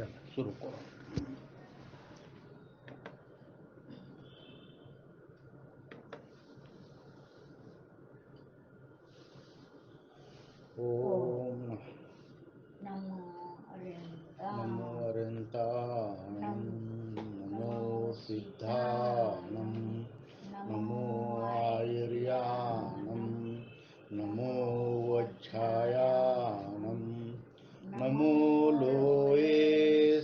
चला सुरू करू. ओम नमो नमो अरहंताणं नमो सिद्धाणं नमो आयर्याणं नमो वच्छायाणं नमो लोये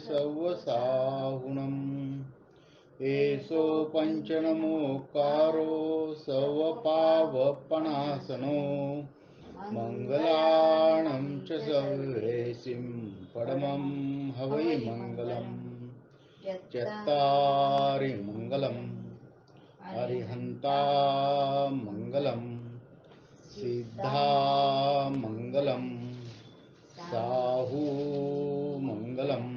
सवसाहुणम् एसो पंचनमोकारो सवपावपणासनो मंगलाणं च सर्वेसिं परमं हवै मंगलम् चत्तारि मंगलम् अरिहन्ता मंगलम् सिद्धा मंगलम् साहू मंगलम्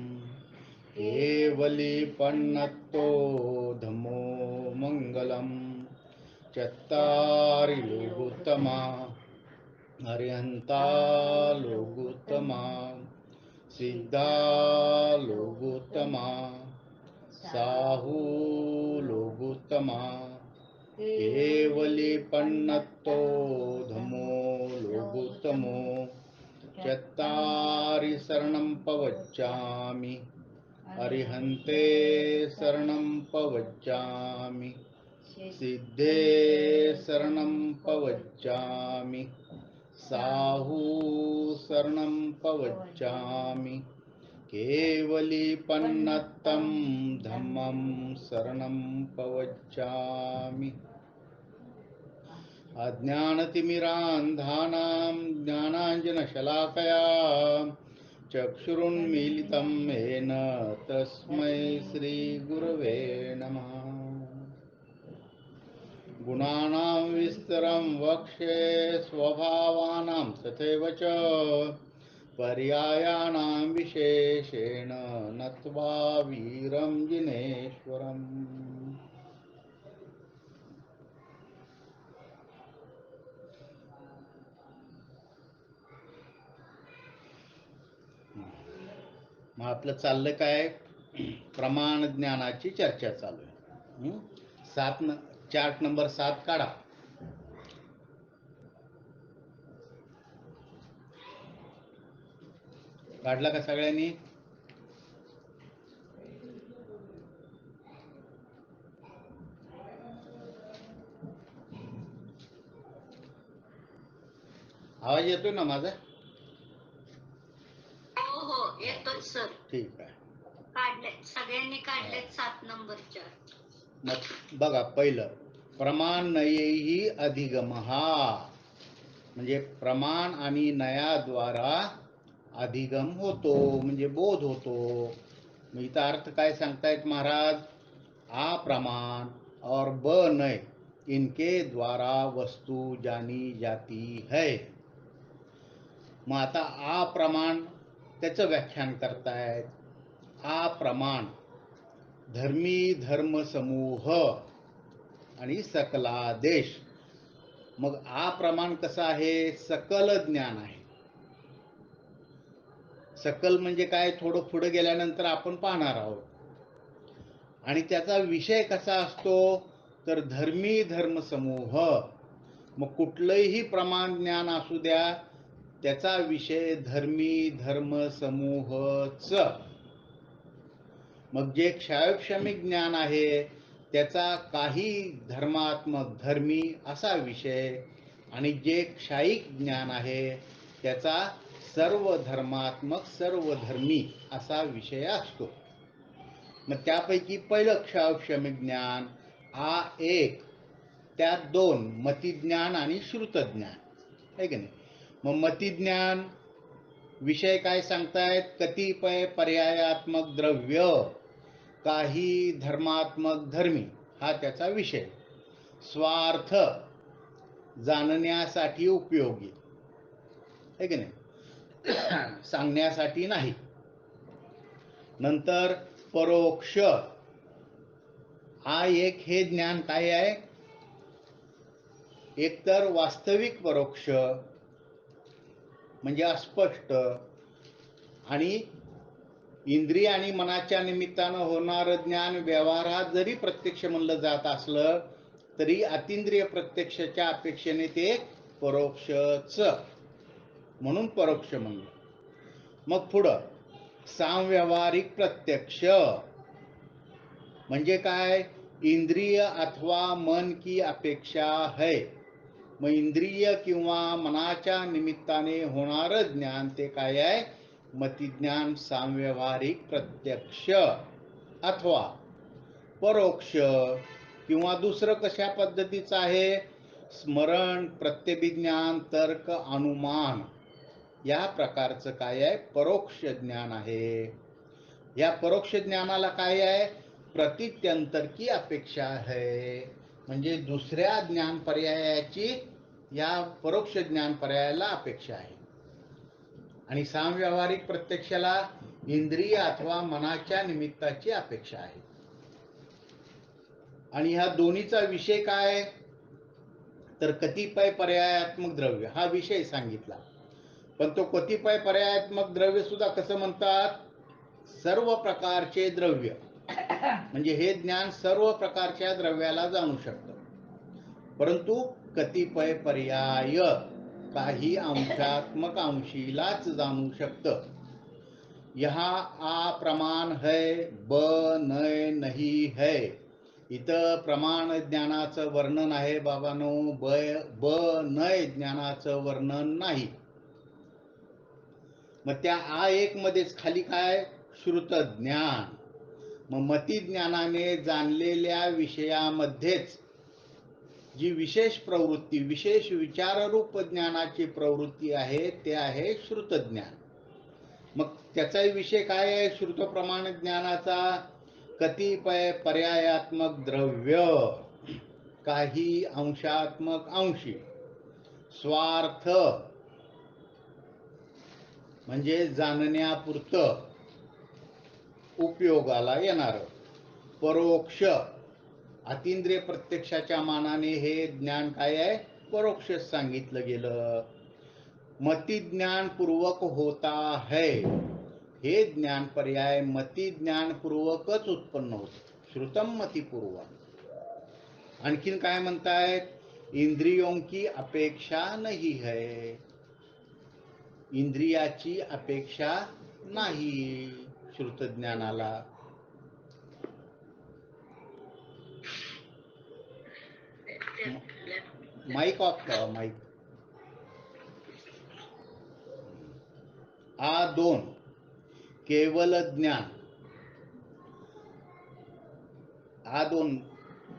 केवलीपन्नतो धम्मो मंगलम् चत्तारि लोकोत्तमा अरिहन्ता लोकोत्तमा सिद्धा लोकोत्तमा साहू लोकोत्तमा केवलीपन्नतो धम्मो लोकोत्तमो चत्तारि शरणं पवच्चामि अरिहन्ते शरणं पवच्चामि सिद्धे शरणं पवच्चामि साहू शरणं पवच्चामि केवलीपन्नतं धम्मं शरणं पवच्चामि अज्ञानतिमिरान्धानां ज्ञानाञ्जनशलाकया चक्षुरुन्मीलितं येन तस्मै श्रीगुरवे नमः. गुणानां विस्तरं वक्ष्ये स्वभावानां तथैव च पर्यायाणां विशेषेण नत्वा वीरं जिनेश्वरम्. मग आपलं चाललं काय, प्रमाण ज्ञानाची चर्चा चालू आहे. चार्ट नंबर 7 काढा. काढला का सगळ्यांनी? आवाज येतोय ना माझा? हो हो येतोच सर. ठीक आहे. काढले सगळ्यांनी काढले 7 नंबरच्या. मग बघा, पहिलं प्रमाण नयैहि अधिगमहा, म्हणजे प्रमाण आणि नयाद्वारा अधिगम होतो, म्हणजे बोध होतो. मग इथं अर्थ काय सांगतायत महाराज? आ प्रमाण और ब नय इनके द्वारा वस्तु जानी जाती है. मग आता आ प्रमाण त्याचं व्याख्यान करतायत. आ प्रमाण धर्मी धर्म समूह आणि सकलादेश. मग आ प्रमाण कसं आहे? सकल ज्ञान आहे. सकल म्हणजे काय? थोडं पुढे गेल्यानंतर आपण पाहणार आहोत. आणि त्याचा विषय कसा असतो? तर धर्मी धर्म समूह. मग कुठलंही प्रमाण ज्ञान असू द्या, त्याचा विषय धर्मी धर्म समूहच. मग जे क्षायोक्षमिक ज्ञान आहे त्याचा काही धर्मात्मक धर्मी असा विषय, आणि जे क्षायिक ज्ञान आहे त्याचा सर्व धर्मात्मक सर्व धर्मी असा विषय असतो. मग त्यापैकी पहिलं क्षायोक्षमिक ज्ञान हा एक, त्यात दोन, मतिज्ञान आणि श्रुतज्ञान आहे की नाही. मग मतिज्ञान विषय काय सांगतायत? कतिपय पर्यायात्मक द्रव्य, काही धर्मात्मक धर्मी हा त्याचा विषय. स्वार्थ जाणण्यासाठी उपयोगी आहे की नाही, सांगण्यासाठी नाही. नंतर परोक्ष, हा एक हे ज्ञान काय आहे? एकतर वास्तविक परोक्ष म्हणजे अस्पष्ट, आणि इंद्रिय आणि मनाच्या निमित्तानं होणारं ज्ञान व्यवहारात जरी प्रत्यक्ष म्हणलं जात असलं तरी अतिंद्रिय प्रत्यक्षाच्या अपेक्षेने ते परोक्षच, म्हणून परोक्ष म्हणलं. मग पुढं सांव्यावहारिक प्रत्यक्ष म्हणजे काय? इंद्रिय अथवा मन की अपेक्षा है. मग इंद्रिय किंवा मनाच्या निमित्ताने होणारं ज्ञान ते काय आहे? मतिज्ञान सांव्यावहारिक प्रत्यक्ष अथवा परोक्ष. किंवा दुसरं कशा पद्धतीचं आहे? स्मरण, प्रत्यभिज्ञान, तर्क, अनुमान या प्रकारचं काय आहे? परोक्ष ज्ञान आहे. या परोक्ष ज्ञानाला काय आहे? प्रतित्यंतर की अपेक्षा आहे. म्हणजे दुसऱ्या ज्ञान पर्यायाची या परोक्ष ज्ञान पर्यायाला अपेक्षा आहे. आणि सांव्यावहारिक प्रत्यक्षाला इंद्रिय अथवा मनाच्या निमित्ताची अपेक्षा आहे. आणि ह्या दोन्हीचा विषय काय? तर कतिपय पर्यायात्मक द्रव्य हा विषय सांगितला. पण तो कतिपय पर्यायात्मक द्रव्य सुद्धा कसं म्हणतात? सर्व प्रकारचे द्रव्य. म्हणजे हे ज्ञान सर्व प्रकारच्या द्रव्याला जाणू शकतं. परंतु कतिपय पर्याय काही अंशात्मक अंशीलाच जाणू शकतं. यहाँ आ प्रमाण है, ब नय नहीं है. इथं प्रमाण ज्ञानाचं वर्णन आहे बाबांनो, ब नय ज्ञानाचं वर्णन नाही. मग त्या आ एक मध्येच खाली काय? श्रुत ज्ञान. मग मती ज्ञानाने जाणलेल्या विषयामध्येच जी विशेष प्रवृत्ती, विशेष विचाररूप ज्ञानाची प्रवृत्ती आहे ते आहे श्रुत ज्ञान. मग त्याचाही विषय काय आहे? श्रुत प्रमाण ज्ञानाचा कतिपय पर्यायात्मक द्रव्य, काही अंशात्मक अंशी, स्वार्थ म्हणजे जाणण्यापुरतं उपयोगाला येणार, परोक्ष अतिंद्रिय प्रत्यक्षाच्या मानाने हे ज्ञान काय आहे? परोक्ष सांगितलं गेलं. मतिज्ञानपूर्वक होता है. हे ज्ञान पर्याय मतिज्ञानपूर्वकच उत्पन्न होते. श्रुतम मतिपूर्वक. आणखीन काय म्हणतायत? इंद्रियों की अपेक्षा नहीं है. इंद्रियाची अपेक्षा नाही श्रुत ज्ञानाला. माईक ऑफ करा, माईक. दोन केवल ज्ञान. दोन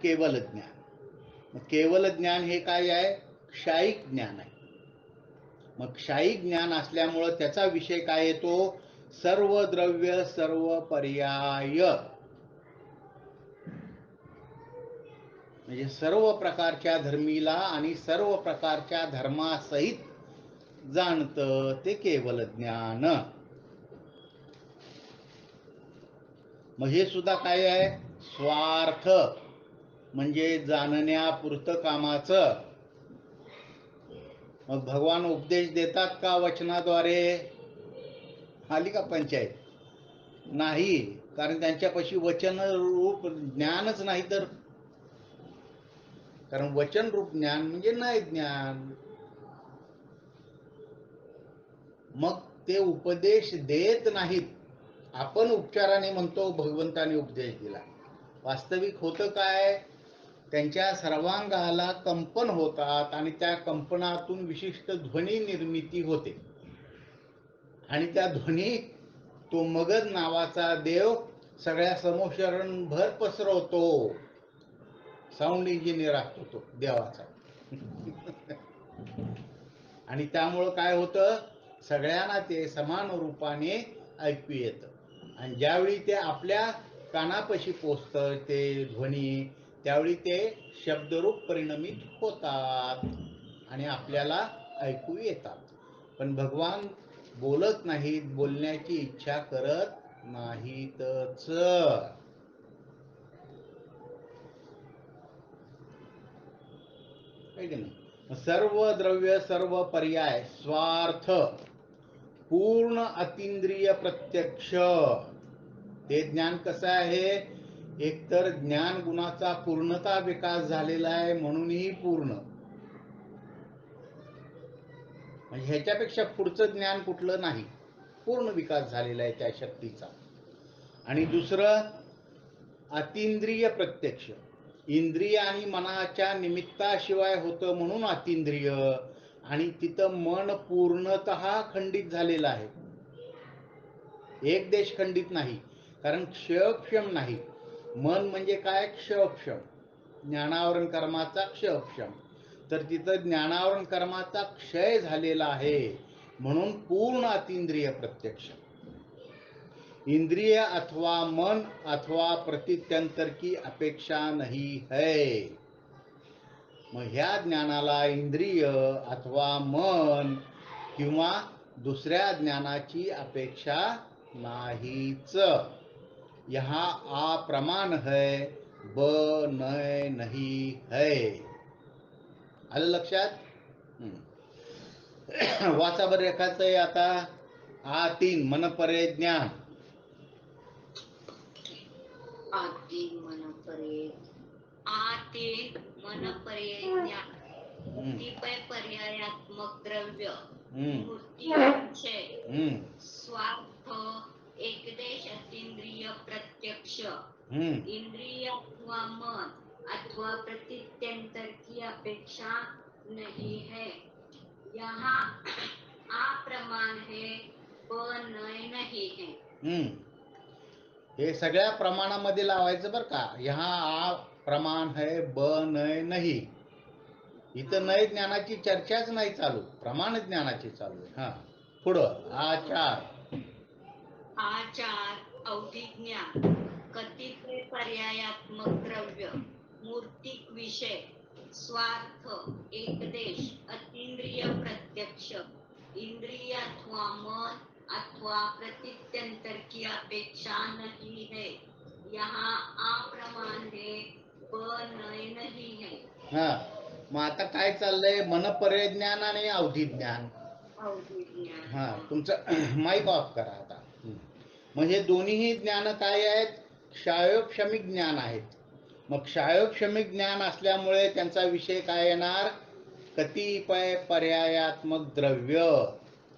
केवल ज्ञान. केवल ज्ञान हे काय आहे? क्षायिक ज्ञान आहे. मग क्षायिक ज्ञान असल्यामुळं त्याचा विषय काय येतो? सर्व द्रव्य, सर्व पर्याय. म्हणजे सर्व प्रकारच्या धर्मीला आणि सर्व प्रकारच्या धर्मासहित जाणतं ते केवल ज्ञान. मग हे सुद्धा काय आहे? स्वार्थ म्हणजे जाणण्यापुरतं कामाचं. मग भगवान उपदेश देतात का वचनाद्वारे? आली का पंचायत? नाही, कारण त्यांच्यापाशी वचन रूप ज्ञानच नाही. तर कारण वचन रूप ज्ञान म्हणजे नाही ज्ञान. मग ते उपदेश देत नाहीत. आपण उपचाराने म्हणतो भगवंताने उपदेश दिला. वास्तविक होतं काय? त्यांच्या सर्वांगाला कंपन होतात आणि त्या कंपनातून विशिष्ट ध्वनी निर्मिती होते. आणि त्या ध्वनी तो मगध नावाचा देव सगळ्या समोशरणभर पसरवतो. साऊंड इंजिनियर असतो तो देवाचा. आणि त्यामुळं काय होतं? सगळ्यांना ते समान रूपाने ऐकू येतं. आणि ज्यावेळी ते आपल्या कानापाशी पोचतं ते ध्वनी, त्यावेळी ते शब्दरूप परिणमित होतात आणि आपल्याला ऐकू येतात. पण भगवान बोलत नाहीत, बोलण्याची इच्छा करत नाहीतच. सर्व द्रव्य, सर्व पर्याय, स्वार्थ पूर्ण अतींद्रिय प्रत्यक्ष. ते ज्ञान कसं आहे, एकतर ज्ञान गुणाचा पूर्णता विकास झालेला आहे म्हणूनही पूर्ण, म्हणजे ह्याच्यापेक्षा पुढचं ज्ञान कुठलं नाही, पूर्ण विकास झालेला आहे त्या शक्तीचा. आणि दुसरं अतींद्रिय प्रत्यक्ष, इंद्रिय आणि मनाच्या निमित्ताशिवाय होतं म्हणून अतींद्रिय. आणि तिथं मन पूर्णतः खंडित झालेलं आहे, एक देश खंडित नाही, कारण क्षयक्षम नाही. मन म्हणजे काय, क्षयक्षम, ज्ञानावरण कर्माचा क्षयक्षम. तर तिथं ज्ञानावरण कर्माचा क्षय झालेला आहे म्हणून पूर्ण अतींद्रिय प्रत्यक्ष. इंद्रिय अथवा मन अथवा प्रतीत्यंतर की अपेक्षा नहीं है. मग ह्या ज्ञानाला इंद्रिय अथवा मन किंवा दुसऱ्या ज्ञानाची अपेक्षा नाहीच. यहाँ आ प्रमाण है, ब नय नहीं है. आलं लक्षात? वाचा बरं एखादं आहे आता. आ तीन मन परे ज्ञान. आतीन मन परे, आतीन मन परे ज्ञान, मूर्तिपय पर्यायात्मक द्रव्य, मूर्ती विषय, स्वार्थ, एकदेश अतींद्रिय प्रत्यक्ष, इंद्रिय अथवा मन अथवा प्रतीत्यंतर की अपेक्षा नहीं है. यहाँ आ प्रमाण है, ब नय नहीं है. हे सगळ्या प्रमाणामध्ये लावायचं बरं का. यहाँ आ प्रमाण है, ब नय नाही. इथं नय ज्ञानाची चर्चाच नाही चालू, प्रमाण ज्ञानाची चालू आहे. हा पुढं आचार. आचार औधिक ज्ञान, कतिपय पर्यायात्मक द्रव्य, मूर्तिक विषय, स्वार्थ, एकदेश अतींद्रिय प्रत्यक्ष, इंद्रिय अथवा मन अथवा प्रतीत्यंतर की अपेक्षा नहीं है. यहाँ आ प्रमाण है, ब नय नहीं है. हा मग आता काय चाललंय, मन परिज्ञान आणि अवधी ज्ञान. हा तुमचं माईक ऑफ करा आता. म्हणजे दोन्हीही ज्ञान काय आहेत, क्षायोक्षमिक ज्ञान आहेत. मग क्षायोक्षमिक ज्ञान असल्यामुळे त्यांचा विषय काय येणार, कतिपय पर्यायात्मक द्रव्य,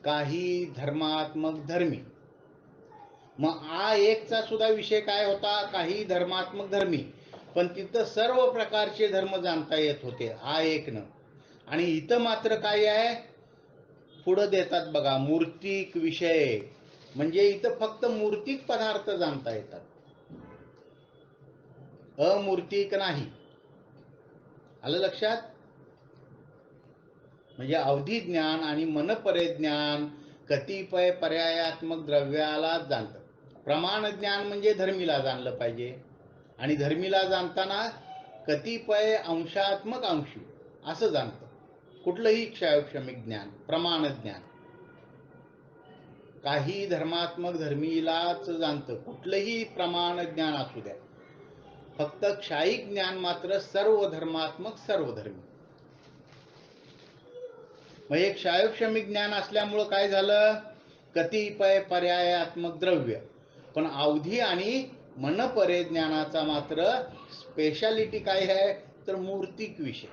काही धर्मात्मक धर्मी. मग आ एकचा सुद्धा विषय काय होता, काही धर्मात्मक धर्मी. पण तिथं सर्व प्रकारचे धर्म जाणता येत होते आ एकनं. आणि इथं मात्र काय आहे, पुढं देतात बघा, मूर्तिक विषय, म्हणजे इथं फक्त मूर्तिक पदार्थ जाणता येतात, अमूर्तिक नाही. आलं लक्षात? म्हणजे अवधी ज्ञान आणि मनपरे ज्ञान कतिपय पर्यायात्मक द्रव्याला जाणतं. प्रमाण ज्ञान म्हणजे धर्मीला जाणलं पाहिजे, आणि धर्मीला जाणताना कतिपय अंशात्मक अंशी असं जाणतं. कुठलंही क्षायोक्षमिक ज्ञान प्रमाण ज्ञान, काही धर्मात्मक धर्मीलाच जाणतं, कुठलंही प्रमाण ज्ञान असू द्या. फक्त क्षायिक ज्ञान मात्र सर्व धर्मात्मक सर्व धर्मी. मग एक क्षायोक्षमिक ज्ञान असल्यामुळं काय झालं, कतिपय पर्यायात्मक द्रव्य. पण अवधी आणि मनपरे ज्ञानाचा मात्र स्पेशालिटी काय आहे, तर मूर्तिक विषय.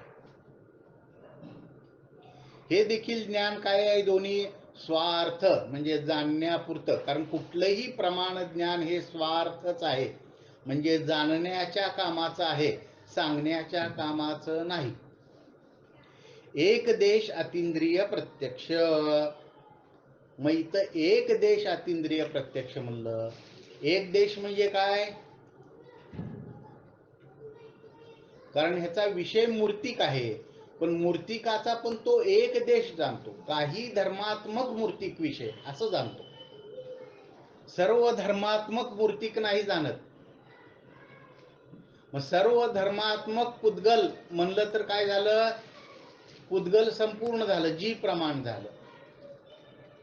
हे देखील ज्ञान काय आहे, दोन्ही स्वार्थ म्हणजे जाणण्यापुरतं. कारण कुठलंही प्रमाण ज्ञान हे स्वार्थच आहे, म्हणजे जाणण्याच्या कामाचं आहे, सांगण्याच्या कामाचं नाही. एक देश अतींद्रिय प्रत्यक्ष. मग इथं एक देश अतींद्रिय प्रत्यक्ष म्हणलं. एक देश म्हणजे काय, कारण ह्याचा विषय मूर्तिक आहे, पण मूर्तिकाचा पण तो एक देश जाणतो, काही धर्मात्मक मूर्तिक विषय असं जाणतो, सर्व धर्मात्मक मूर्तिक नाही जाणत. मग सर्व धर्मात्मक पुद्गल म्हणलं तर काय झालं, पुद्गल संपूर्ण झालं, जी प्रमाण झालं.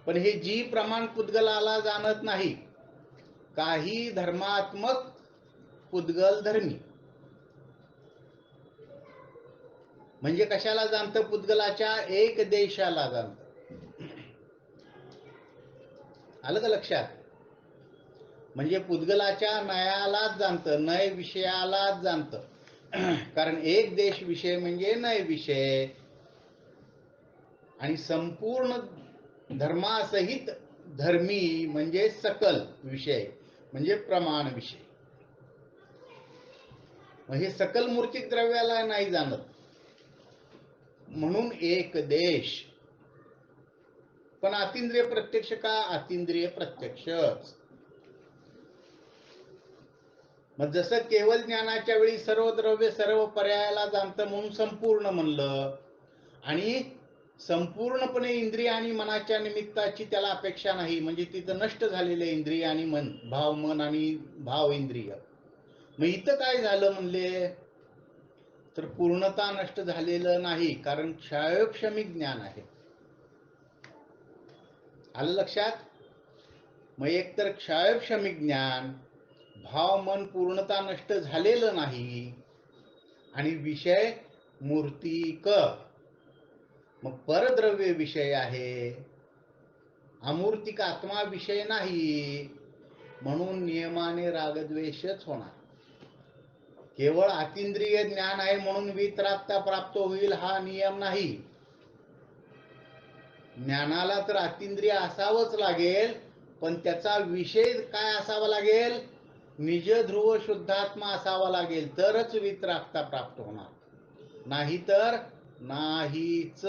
पण हे जी प्रमाण पुद्गलाला जाणत नाही, काही धर्मात्मक पुद्गल धर्मी. म्हणजे कशाला जाणतं, पुद्गलाच्या एक देशाला जाणतं. आलं का लक्षात? म्हणजे पुद्गलाच्या नयालाच जाणतं, नय विषयालाच जाणतं. कारण एक देश विषय म्हणजे नय विषय, आणि संपूर्ण धर्मासहित धर्मी म्हणजे सकल विषय म्हणजे प्रमाण विषय. हे सकल मूर्तिक द्रव्याला नाही जाणत, म्हणून एक देश. पण अतिंद्रिय प्रत्यक्ष का? अतिंद्रिय प्रत्यक्षच. मग जसं केवळ ज्ञानाच्या वेळी सर्व द्रव्य सर्व पर्यायाला जाणतं म्हणून संपूर्ण म्हणलं, आणि संपूर्णपणे इंद्रिय आणि मनाच्या निमित्ताची त्याला अपेक्षा नाही, म्हणजे तिथं नष्ट झालेले इंद्रिय आणि मन, भाव मन आणि भाव इंद्रिय. मग इथं काय झालं म्हणले तर पूर्णता नष्ट झालेलं नाही, कारण क्षयोक्षमिक ज्ञान आहे. आलं लक्षात? मग एकतर क्षयोक्षमिक ज्ञान, भाव मन पूर्णता नष्ट झालेलं नाही, आणि विषय मूर्तिक, मग परद्रव्य विषय आहे, अमूर्तिक आत्मा विषय नाही, म्हणून नियमाने रागद्वेषच होणार. केवळ अतिंद्रिय ज्ञान आहे म्हणून वितरागता प्राप्त होईल हा नियम नाही. ज्ञानाला तर अतिंद्रिय असावंच लागेल, पण त्याचा विषय काय असावा लागेल? निज ध्रुव शुद्धात्मा असावा लागेल, तरच वितरागता प्राप्त होणार, नाही तर नाहीच.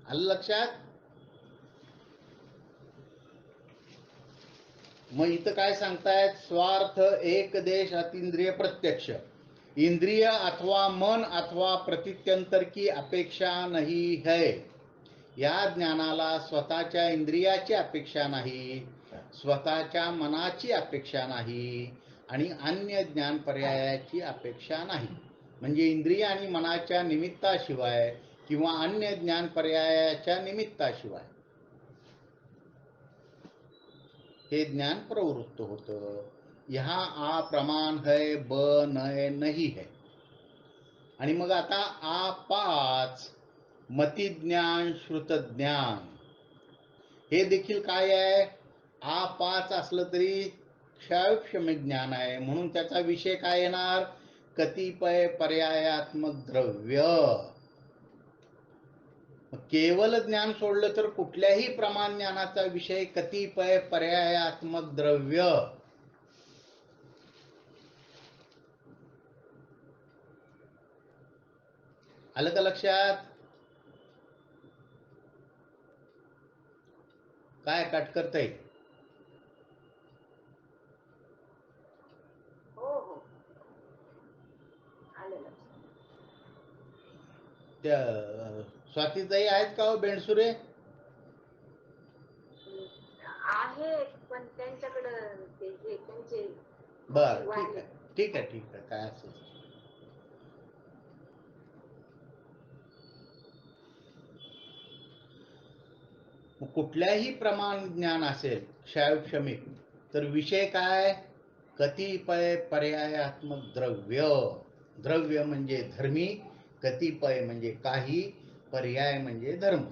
आलं लक्षात? मग इथं काय सांगतायत? स्वार्थ एक देश अतिंद्रिय प्रत्यक्ष, इंद्रिय अथवा मन अथवा प्रतित्यंतर की अपेक्षा नहीं है. या ज्ञानाला स्वतःच्या इंद्रियाची अपेक्षा नाही, स्वतःच्या मनाची अपेक्षा नाही, आणि अन्य ज्ञान पर्यायाची अपेक्षा नाही. म्हणजे इंद्रिय आणि मनाच्या निमित्ताशिवाय किंवा अन्य ज्ञान पर्यायाच्या निमित्ताशिवाय हे ज्ञान प्रवृत्त होतं. यहाँ आ प्रमाण है, ब नय नहीं है. आणि मग आता आ पाच, मतिज्ञान श्रुतज्ञान, हे देखील काय आहे? आ पाच असलं तरी क्षयोक्षमिक ज्ञान आहे, म्हणून त्याचा विषय काय येणार? कतिपय पर्यायात्मक द्रव्य. केवल ज्ञान सोडलं तर कुठल्याही प्रमाण ज्ञानाचा विषय कतिपय पर्यायात्मक द्रव्य. आलं का लक्षात? काय कट करतय? त्या स्वातीताई आहेत का हो बेंडसुरे? आहे, पण त्यांच्याकडं ते त्यांचे बर, ठीक आहे ठीक आहे ठीक आहे, काय असेल. कुठल्याही प्रमाण ज्ञान असेल क्षयोक्षमिक, तर विषय काय? कतिपय पर्यायात्मक द्रव्य. द्रव्य म्हणजे धर्मी, कतिपय म्हणजे काही, पर्याय म्हणजे धर्म.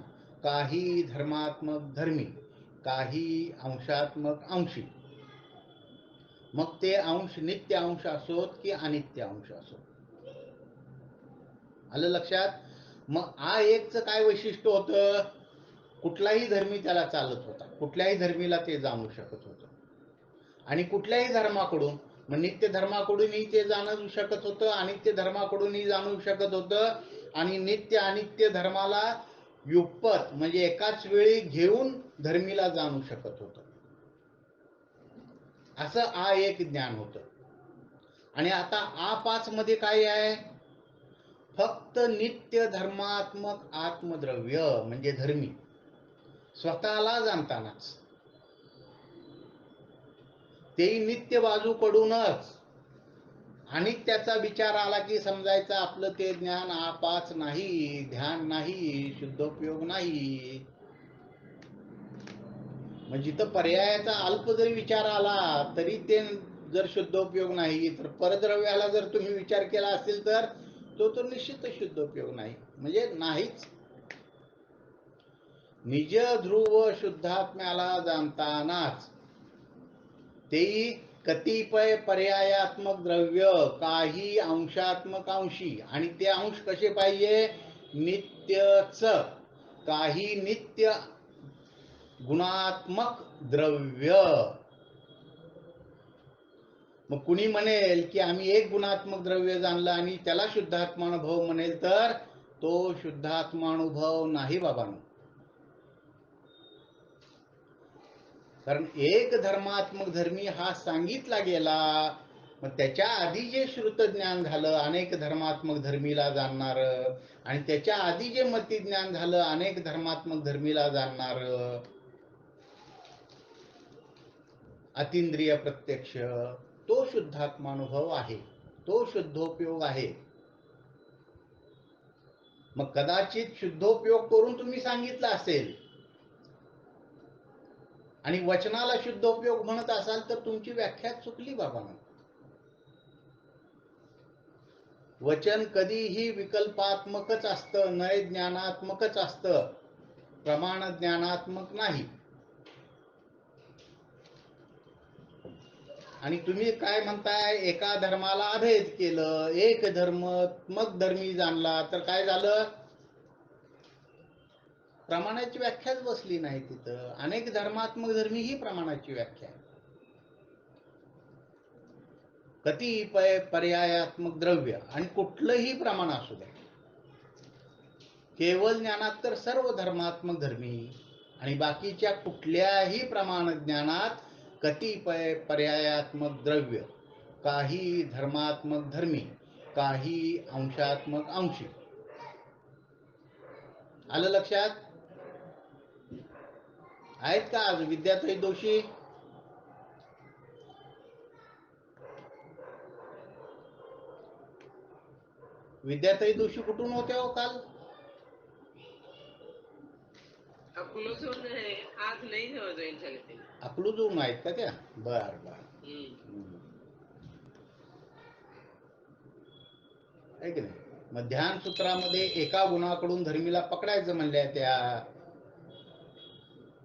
काही धर्मात्मक धर्मी, काही अंशात्मक अंशी. मग ते अंश नित्य अंश असोत की अनित्य अंश असोत. आलं लक्षात? मग आ एकचं काय वैशिष्ट्य होतं? कुठलाही धर्मी त्याला चालत होता, कुठल्याही धर्मीला ते जाणू शकत होतं, आणि कुठल्याही धर्माकडून, मग नित्य धर्माकडूनही ते जाणू शकत होतं, अनित्य धर्माकडूनही जाणू शकत होतं, आणि नित्य अनित्य धर्माला युगपत म्हणजे एकाच वेळी घेऊन धर्मीला जाणू शकत होतं. असं आ एक ज्ञान होतं. आणि आता आ पाच मध्ये काय आहे? फक्त नित्य धर्मात्मक आत्मद्रव्य म्हणजे धर्मी स्वतःला जाणतानाच, तेही नित्य बाजूकडूनच. आणि त्याचा विचार आला की समजायचं आपलं ते ज्ञान आपाच नाही, ध्यान नाही, शुद्धोपयोग नाही. म्हणजे जिथं पर्यायाचा अल्प जरी विचार आला तरी ते जर शुद्धोपयोग नाही, तर परद्रव्याला जर तुम्ही विचार केला असेल तर तो निश्चितच शुद्धोपयोग नाही, म्हणजे नाहीच. निज ध्रुव शुद्धात्म्याला जाणतानाच तेही कतिपय पर्यायात्मक द्रव्य, काही अंशात्मक अंशी, आणि ते अंश कसे पाहिजे, नित्यच, काही नित्य गुणात्मक द्रव्य. मग कुणी म्हणेल की आम्ही एक गुणात्मक द्रव्य जाणलं आणि त्याला शुद्धात्मानुभव म्हणेल, तर तो शुद्धात्मानुभव नाही बाबांनो. कारण एक धर्मात्मक धर्मी हा सांगितला गेला. मग त्याच्या आधी जे श्रुत ज्ञान झालं अनेक धर्मात्मक धर्मीला जाणणार, आणि त्याच्या आधी जे मती ज्ञान झालं अनेक धर्मात्मक धर्मीला जाणणार, अतिंद्रिय प्रत्यक्ष, तो शुद्धात्मानुभव आहे, तो शुद्धोपयोग आहे. मग कदाचित शुद्धोपयोग करून तुम्ही सांगितलं असेल आणि वचनाला शुद्धोपयोग म्हणत असाल तर तुमची व्याख्या चुकली बाबांनो. वचन कधीही विकल्पात्मकच असतं, नय ज्ञानात्मकच असतं, प्रमाण ज्ञानात्मक नाही. आणि तुम्ही काय म्हणताय, एका धर्माला अभेद केलं, एक धर्मात्मक धर्मी जाणला, तर काय झालं, प्रमाणाची व्याख्याच बसली नाही तिथं. अनेक धर्मात्मक धर्मी ही प्रमाणाची व्याख्या आहे. कतिपय पर्यायात्मक द्रव्य, आणि कुठलंही प्रमाण असू द्या, केवळ ज्ञानात तर सर्व धर्मात्मक धर्मी, आणि बाकीच्या कुठल्याही प्रमाण ज्ञानात कतिपय पर्यायात्मक द्रव्य, काही धर्मात्मक धर्मी, काही अंशात्मक अंशी. आलं लक्षात? आहेत का आज विद्याताई दोषी? विद्याताई दोषी कुठून होत्या हो काल? आज नाही जॉईन झाले ते. अकलूजहून आहेत का त्या? बर बर. आहे की नाही? मग ध्यान सूत्रामध्ये एका गुणाकडून धर्मीला पकडायचं म्हणल्या त्या.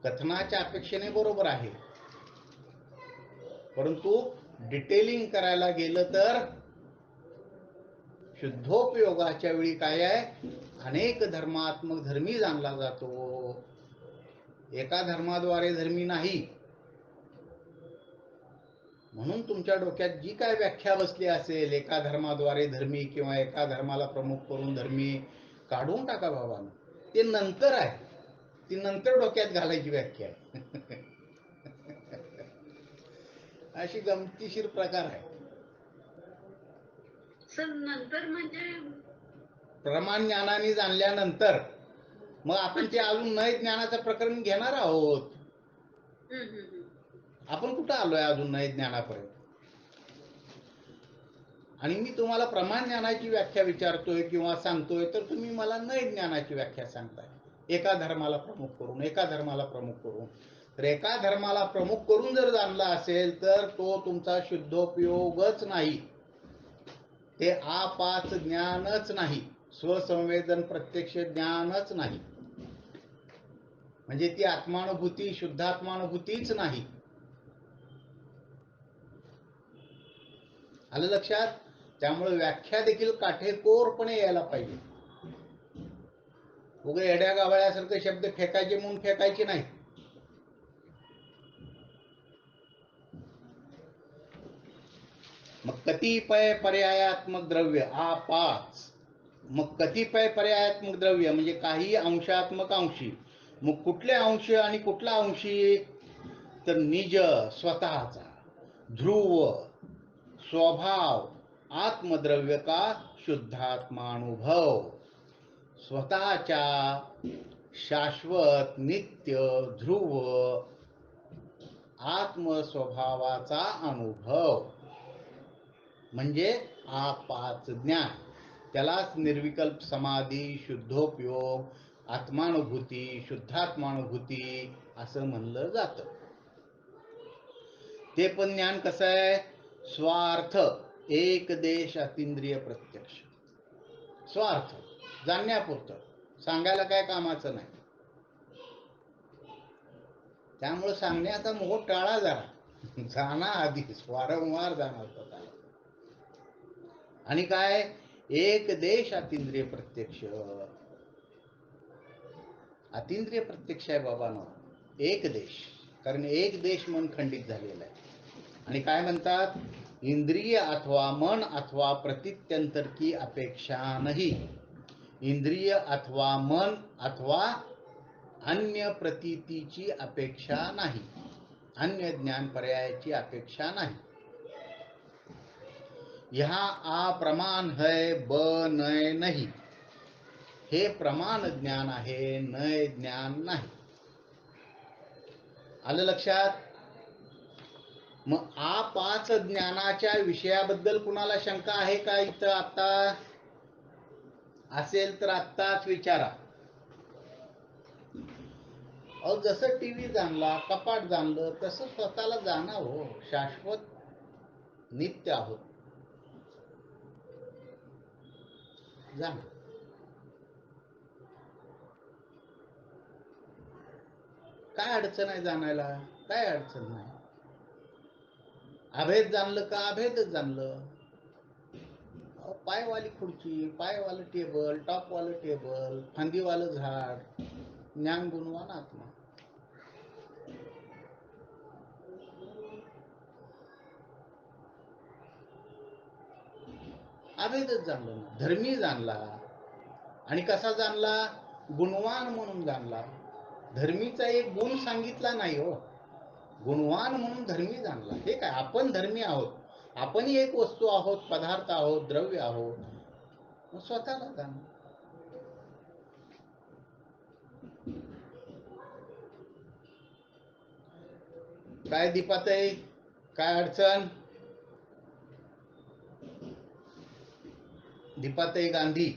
कथनाच्या अपेक्षेने बरोबर आहे, परंतु डिटेलिंग करायला गेलं तर शुद्धोपयोगाच्या वेळी काय आहे, अनेक धर्मात्मक धर्मी जाणला जातो, एका धर्माद्वारे धर्मी नाही. म्हणून तुमच्या डोक्यात जी काय व्याख्या बसली असेल, एका धर्माद्वारे धर्मी किंवा एका धर्माला प्रमुख करून धर्मी, काढून टाका बाबांनो. ते नंतर आहे, ती नंतर डोक्यात घालायची व्याख्या आहे. अशी गमतीशीर प्रकार आहे. नंतर म्हणजे प्रमाण ज्ञानाने जाणल्यानंतर मग आपण ते अजून नय ज्ञानाचं प्रकरण घेणार आहोत. आपण कुठं आलोय अजून नय ज्ञानापर्यंत? आणि मी तुम्हाला प्रमाण ज्ञानाची व्याख्या विचारतोय किंवा सांगतोय, तर तुम्ही मला नय ज्ञानाची व्याख्या सांगताय, एका धर्माला प्रमुख करून, एका धर्माला प्रमुख करून. तर एका धर्माला प्रमुख करून जर जाणला असेल तर तो तुमचा शुद्धोपयोगच नाही, ते आपाच ज्ञानच नाही, स्वसंवेदन प्रत्यक्ष ज्ञानच नाही, म्हणजे ती आत्मानुभूती, शुद्धात्मानुभूतीच नाही. आलं लक्षात? त्यामुळे व्याख्या देखील काटेकोरपणे यायला पाहिजे. उगे येड्या गावळ्यासारखे शब्द फेकायचे म्हणून फेकायचे नाही. मग कतिपय पर्यायात्मक द्रव्य, आपाच. मग कतिपय पर्यायात्मक द्रव्य म्हणजे काही अंशात्मक अंशी. मग कुठले अंश आणि कुठला अंशी? तर निज, स्वतःचा, ध्रुव, स्वभाव, आत्मद्रव्य का शुद्धात्मानुभव, स्वतःच्या शाश्वत, नित्य, ध्रुव आत्मस्वभावाचा अनुभव, म्हणजे आपाच ज्ञान. त्यालाच निर्विकल्प समाधी, शुद्धोपयोग, आत्मानुभूती, शुद्धात्मानुभूती असं म्हणलं जातं. ते पण ज्ञान कसं आहे? स्वार्थ, एक देश, अतिंद्रिय प्रत्यक्ष. स्वार्थ, जाणण्यापुरतं, सांगायला काय कामाचं नाही. त्यामुळे सांगण्याचा मोह टाळा जरा, जाणा आधीच, वारंवार जाणार स्वतःला. आणि काय, एक देश अतिंद्रिय प्रत्यक्ष. अतिंद्रिय प्रत्यक्ष आहे बाबांनो, एक देश. कारण एक देश मन खंडित झालेला आहे. आणि काय म्हणतात, इंद्रिय अथवा मन अथवा प्रतित्यंतर की अपेक्षा नाही. इंद्रिय अथवा मन अथवा अन्य प्रतीतीची अपेक्षा नाही, अन्य ज्ञान पर्यायाची अपेक्षा नाही. यहाँ आ प्रमाण है, ब नय नहीं. हे प्रमाण ज्ञान आहे, नय ज्ञान नाही. आलं लक्षात? मग आ पाच ज्ञानाच्या विषयाबद्दल कुणाला शंका आहे का इथं आता? असेल तर आत्ताच विचारा. अहो, जसं टीव्ही जाणला, कपाट जाणलं, तसं स्वतःला जाणा हो. शाश्वत नित्य आहोत, जाणा. काय अडचण आहे जाणायला? काय अडचण नाही. अभेद जाणलं का अभेदच जाणलं. पायवाली खुर्ची, पायवालं टेबल, टॉपवालं टेबल, फांदीवालं झाड, ज्ञान गुणवान आत्मा. अभेदच जाणलं ना. धर्मी जाणला. आणि कसा जाणला? गुणवान म्हणून जाणला. धर्मीचा एक गुण सांगितला नाही हो, गुणवान म्हणून धर्मी जाणला. हे काय, आपण धर्मी आहोत, आपणही एक वस्तू आहोत, पदार्थ आहोत, द्रव्य आहोत. मग स्वतःला जाण. काय दीपाताई, काय अडचण? दीपाताई गांधी,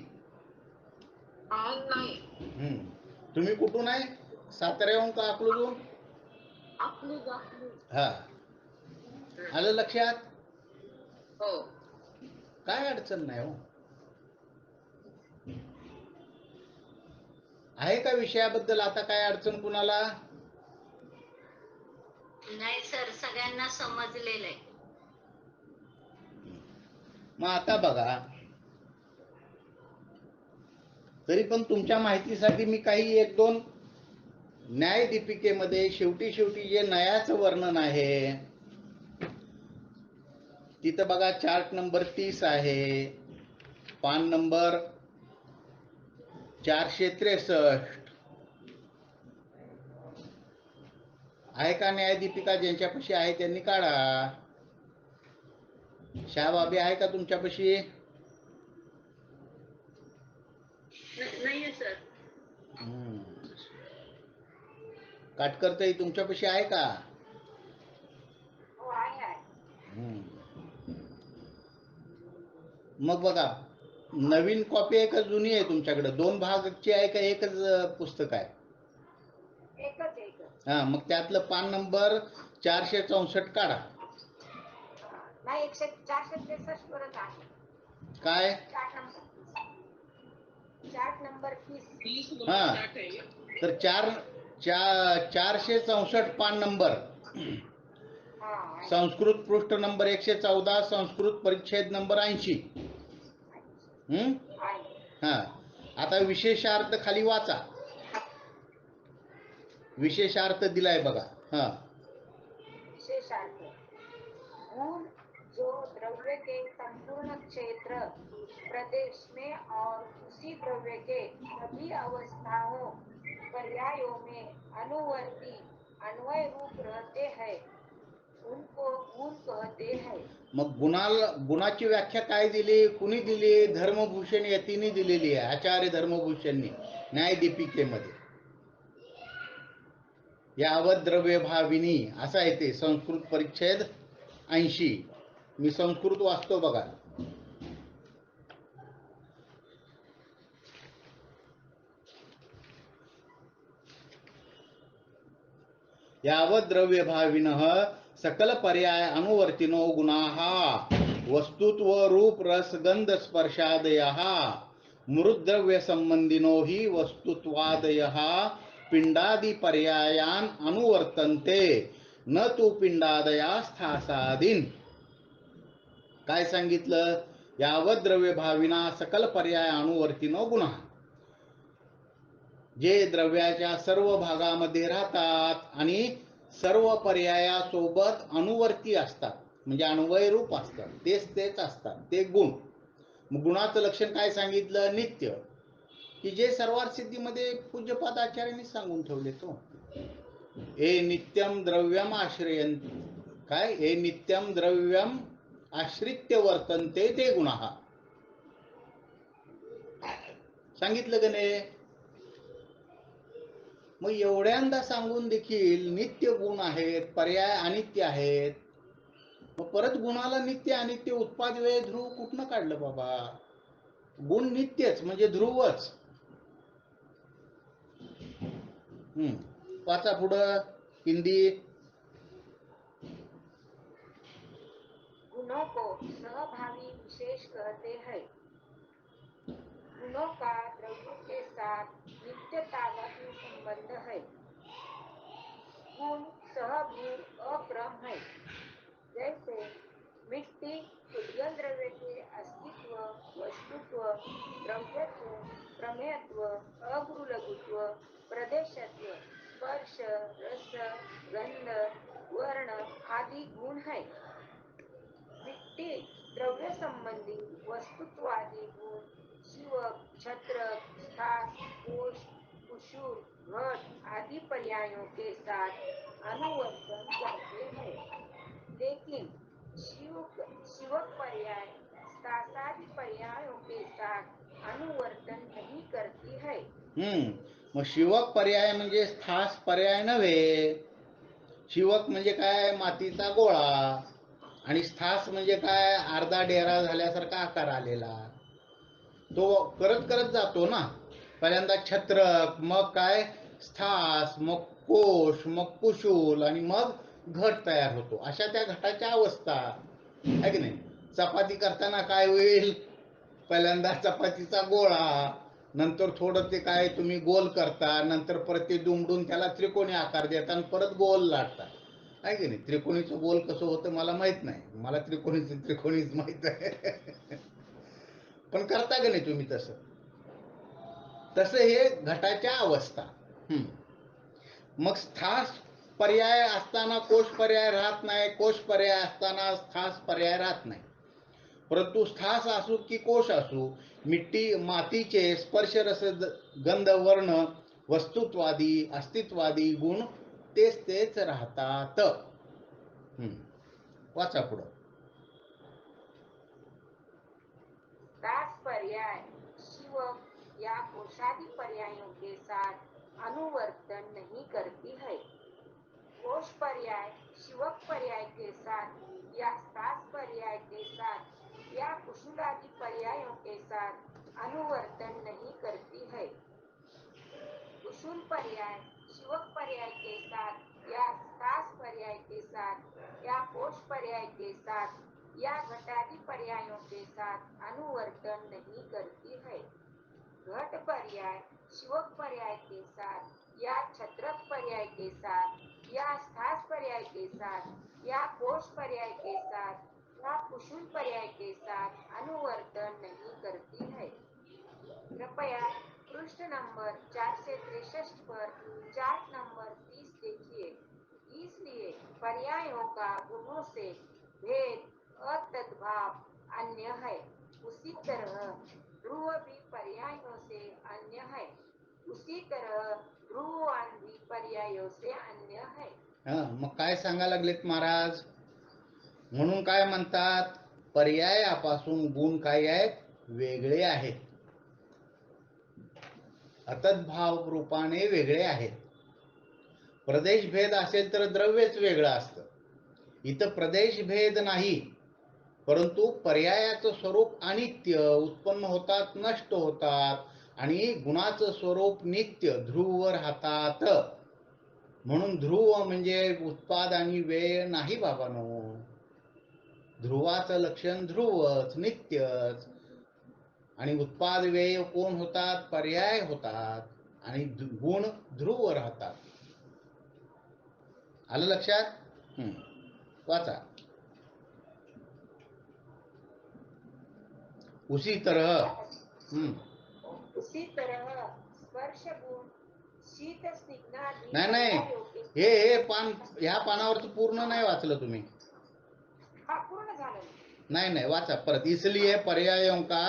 तुम्ही कुठून आहे? साताऱ्याहून का अकलूजहून? हा, आलं लक्षात? हो. काय अडचण नाही हो. आहे का विषयाबद्दल आता काय अडचण कुणाला? नाही सर, सगळ्यांना समजलेलं आहे. मग आता बघा, तरी पण तुमच्या माहितीसाठी मी काही एक दोन न्यायदीपिकेमध्ये शेवटी जे नयाचं वर्णन आहे तिथं बघा, चार्ट नंबर 30 आहे, पान नंबर 463 आहे का? न्यायदीपिका ज्यांच्यापाशी आहे त्यांनी काढा. शहाबाबी आहे का तुमच्यापाशी? नाहीये सर. काटकरताई तुमच्यापाशी आहे का? हो, आहे. मग बघा, नवीन कॉपी आहे का जुनी आहे तुमच्याकडे? 2 भागची आहे का एकच पुस्तक आहे? एकच. हा, मग त्यातलं पान नंबर 464 काढा. नाही, 463 परत आहे. काय? Chart number 30. हा, तर 464 पान नंबर, संस्कृत पृष्ठ नंबर 114, संस्कृत परिच्छेद नंबर 80. हा, आता विशेषार्थ खाली वाचा. विशेषार्थ दिलाय बघा. हा, विशेषार्थ, गुण जो द्रव्य के संपूर्ण क्षेत्र प्रदेश में और उसी द्रव्य के सभी अवस्थाओं पर्यायों में अनुवर्ती अन्वय रूप रहते हैं, उनको गुण कहते हैं. मग गुणाची व्याख्या काय दिली, कुणी दिली? धर्मभूषण यतीने दिलेली आहे, आचार्य धर्मभूषणनी न्यायदीपिकेमध्ये. यावत द्रव्य भाविनी असं आहे ते, संस्कृत परिच्छेद 80. मी संस्कृत वाचतो बघा. यावत द्रव्य भाविनः सकल पर्याय अनुवर्तिनो गुणाः वस्तुत्व रूप रस गंध स्पर्शादयः मृद्रव्य संबंधिनो हि वस्तुत्वादयः पिंडादी पर्यायान अनुवर्तन्ते न तू पिंडादया स्थासादीन. काय सांगितलं? यावत द्रव्य भाविना सकल पर्याय अनुवर्तीनो गुणा. जे द्रव्याच्या सर्व भागामध्ये राहतात आणि सर्व पर्यायासोबत अनुवर्ती असतात, म्हणजे अन्वय रूप असतात, तेच असतात, ते गुण. मग गुणाचं लक्षण काय सांगितलं? नित्य, की जे सर्वार्थ सिद्धीमध्ये पूज्यपाद आचार्यांनी सांगून ठेवले. तो ए नित्यम द्रव्यम आश्रयन, काय ए नित्यम द्रव्यम आश्रित्य वर्तन्ते ते गुणः. सांगितलं का नाही? मग एवढ्यांदा सांगून देखील नित्य गुण आहेत, पर्याय अनित्य आहेत. मग परत गुणाला नित्य अनित्य उत्पाद वेळ ध्रुव कुठनं काढलं बाबा? गुण नित्यच म्हणजे ध्रुवच. वाचा पुढं हिंदी. गुणों को सहभागी विशेष कहते हैं। गुणों का द्रव्य के साथ नित्यतावत संबंध है। गुण सहगुण अक्रम है। जैसे मिट्टी उद्गल द्रव्य के अस्तित्व, वस्तुत्व, द्रव्यत्व, प्रमेयत्व, अगुरुलघुत्व, प्रदेशत्व, स्पर्श, रस, गंध, वर्ण आदि गुण है। मिट्टी द्रव्य संबंधी वस्तुत्वादी गुण शिवक, छत्रक, स्थान, कोश, कुशूल, घट आदि पर्यायों के साथ अनुवर्तन करते हैं। लेकिन शिवक पर्याय स्थासादि पर्यायों के साथ अनुवर्तन नहीं करती है। मग शिवक पर्याय म्हणजे स्थास पर्याय नव्हे. शिवक म्हणजे काय? मातीचा गोळा. आणि स्थास म्हणजे काय? अर्धा डेरा झाल्यासारखा आकार आलेला. तो करत करत जातो ना. पहिल्यांदा छत्रक, मग काय स्थास, मग कोश, मग कुशूल आणि मग घट तयार होतो. अशा त्या घटाच्या अवस्था आहे की नाही? चपाती करताना काय होईल? पहिल्यांदा चपातीचा गोळा, नंतर थोडं ते काय तुम्ही गोल करता, नंतर परत ते दुमडून त्याला त्रिकोणी आकार देता आणि परत गोल लाटता, आहे की नाही? त्रिकोणीचं गोल कसं होतं मला माहित नाही, मला त्रिकोणीच माहित आहे. पण करता का नाही तुम्ही तसं? तसं हे घटाच्या अवस्था. मग स्थास पर्याय असताना कोश पर्याय राहत नाही, कोश पर्याय असताना स्थास पर्याय राहत नाही. परंतु स्थास असू की कोश असू, मिट्टी मातीचे स्पर्श रस गंध वर्ण वस्तुत्वादी अस्तित्वादी गुण तेच राहतात. वाचा पुढं. स्थास पर्याय शिवक या कोशादि पर्यायों के साथ अनुवर्तन नहीं करती है। कोश पर्याय शिवक पर्याय के साथ या स्थास पर्याय के साथ या कुशुलादि पर्यायों के साथ अनुवर्तन नहीं करती है। कुशुल पर्याय शिवक पर्याय के साथ या स्थास पर्याय के साथ या कोश पर्याय के साथ या घटादि पर्यायों के साथ अनुवर्तन नहीं करती है। घट पर्याय शिवक पर्याय के साथ या छत्रक पर्याय के साथ या स्थास पर्याय के साथ या कोश पर्याय के साथ या कुशुल पर्याय के साथ अनुवर्तन नहीं करती है। कृपया पृष्ठ नंबर 463 पर चार्ट नंबर 30 देखिए। इसलिए पर्यायों का गुणों से भेद अतद्भाव अन्य है। उसी तरह ध्रुव भी पर्यायों से अन्य है। उसी तरह ध्रुवान भी पर्यायों से अन्य है। मग काय सांगायला लागलेत महाराज? म्हणून काय म्हणतात? पर्यायापासून गुण काय आहेत? वेगळे आहेत, अतद्भाव रूपाने वेगळे आहेत. प्रदेश भेद असेल तर द्रव्यच वेगळं असतं. इथं प्रदेश भेद नाही, परंतु पर्यायाचं स्वरूप अनित्य, उत्पन्न होतात नष्ट होतात, आणि गुणाचं स्वरूप नित्य ध्रुव राहतात. म्हणून ध्रुव म्हणजे उत्पाद आणि व्यय नाही बाबांनो. ध्रुवाचं लक्षण ध्रुवच, नित्यच. आणि उत्पाद व्यय कोण होतात? पर्याय होतात. आणि गुण ध्रुव राहतात. आलं लक्षात? वाचा. उसी तरह उसी तरह स्पर्श गुण शीत स्निग्धादी नाही नाही, पर्यायों के हे पान, ह्या पानावरचं पूर्ण नाही वाचलं तुम्ही. हा पूर्ण झालं. नाही नाही, वाचा परत. इसलिए पर्यायों का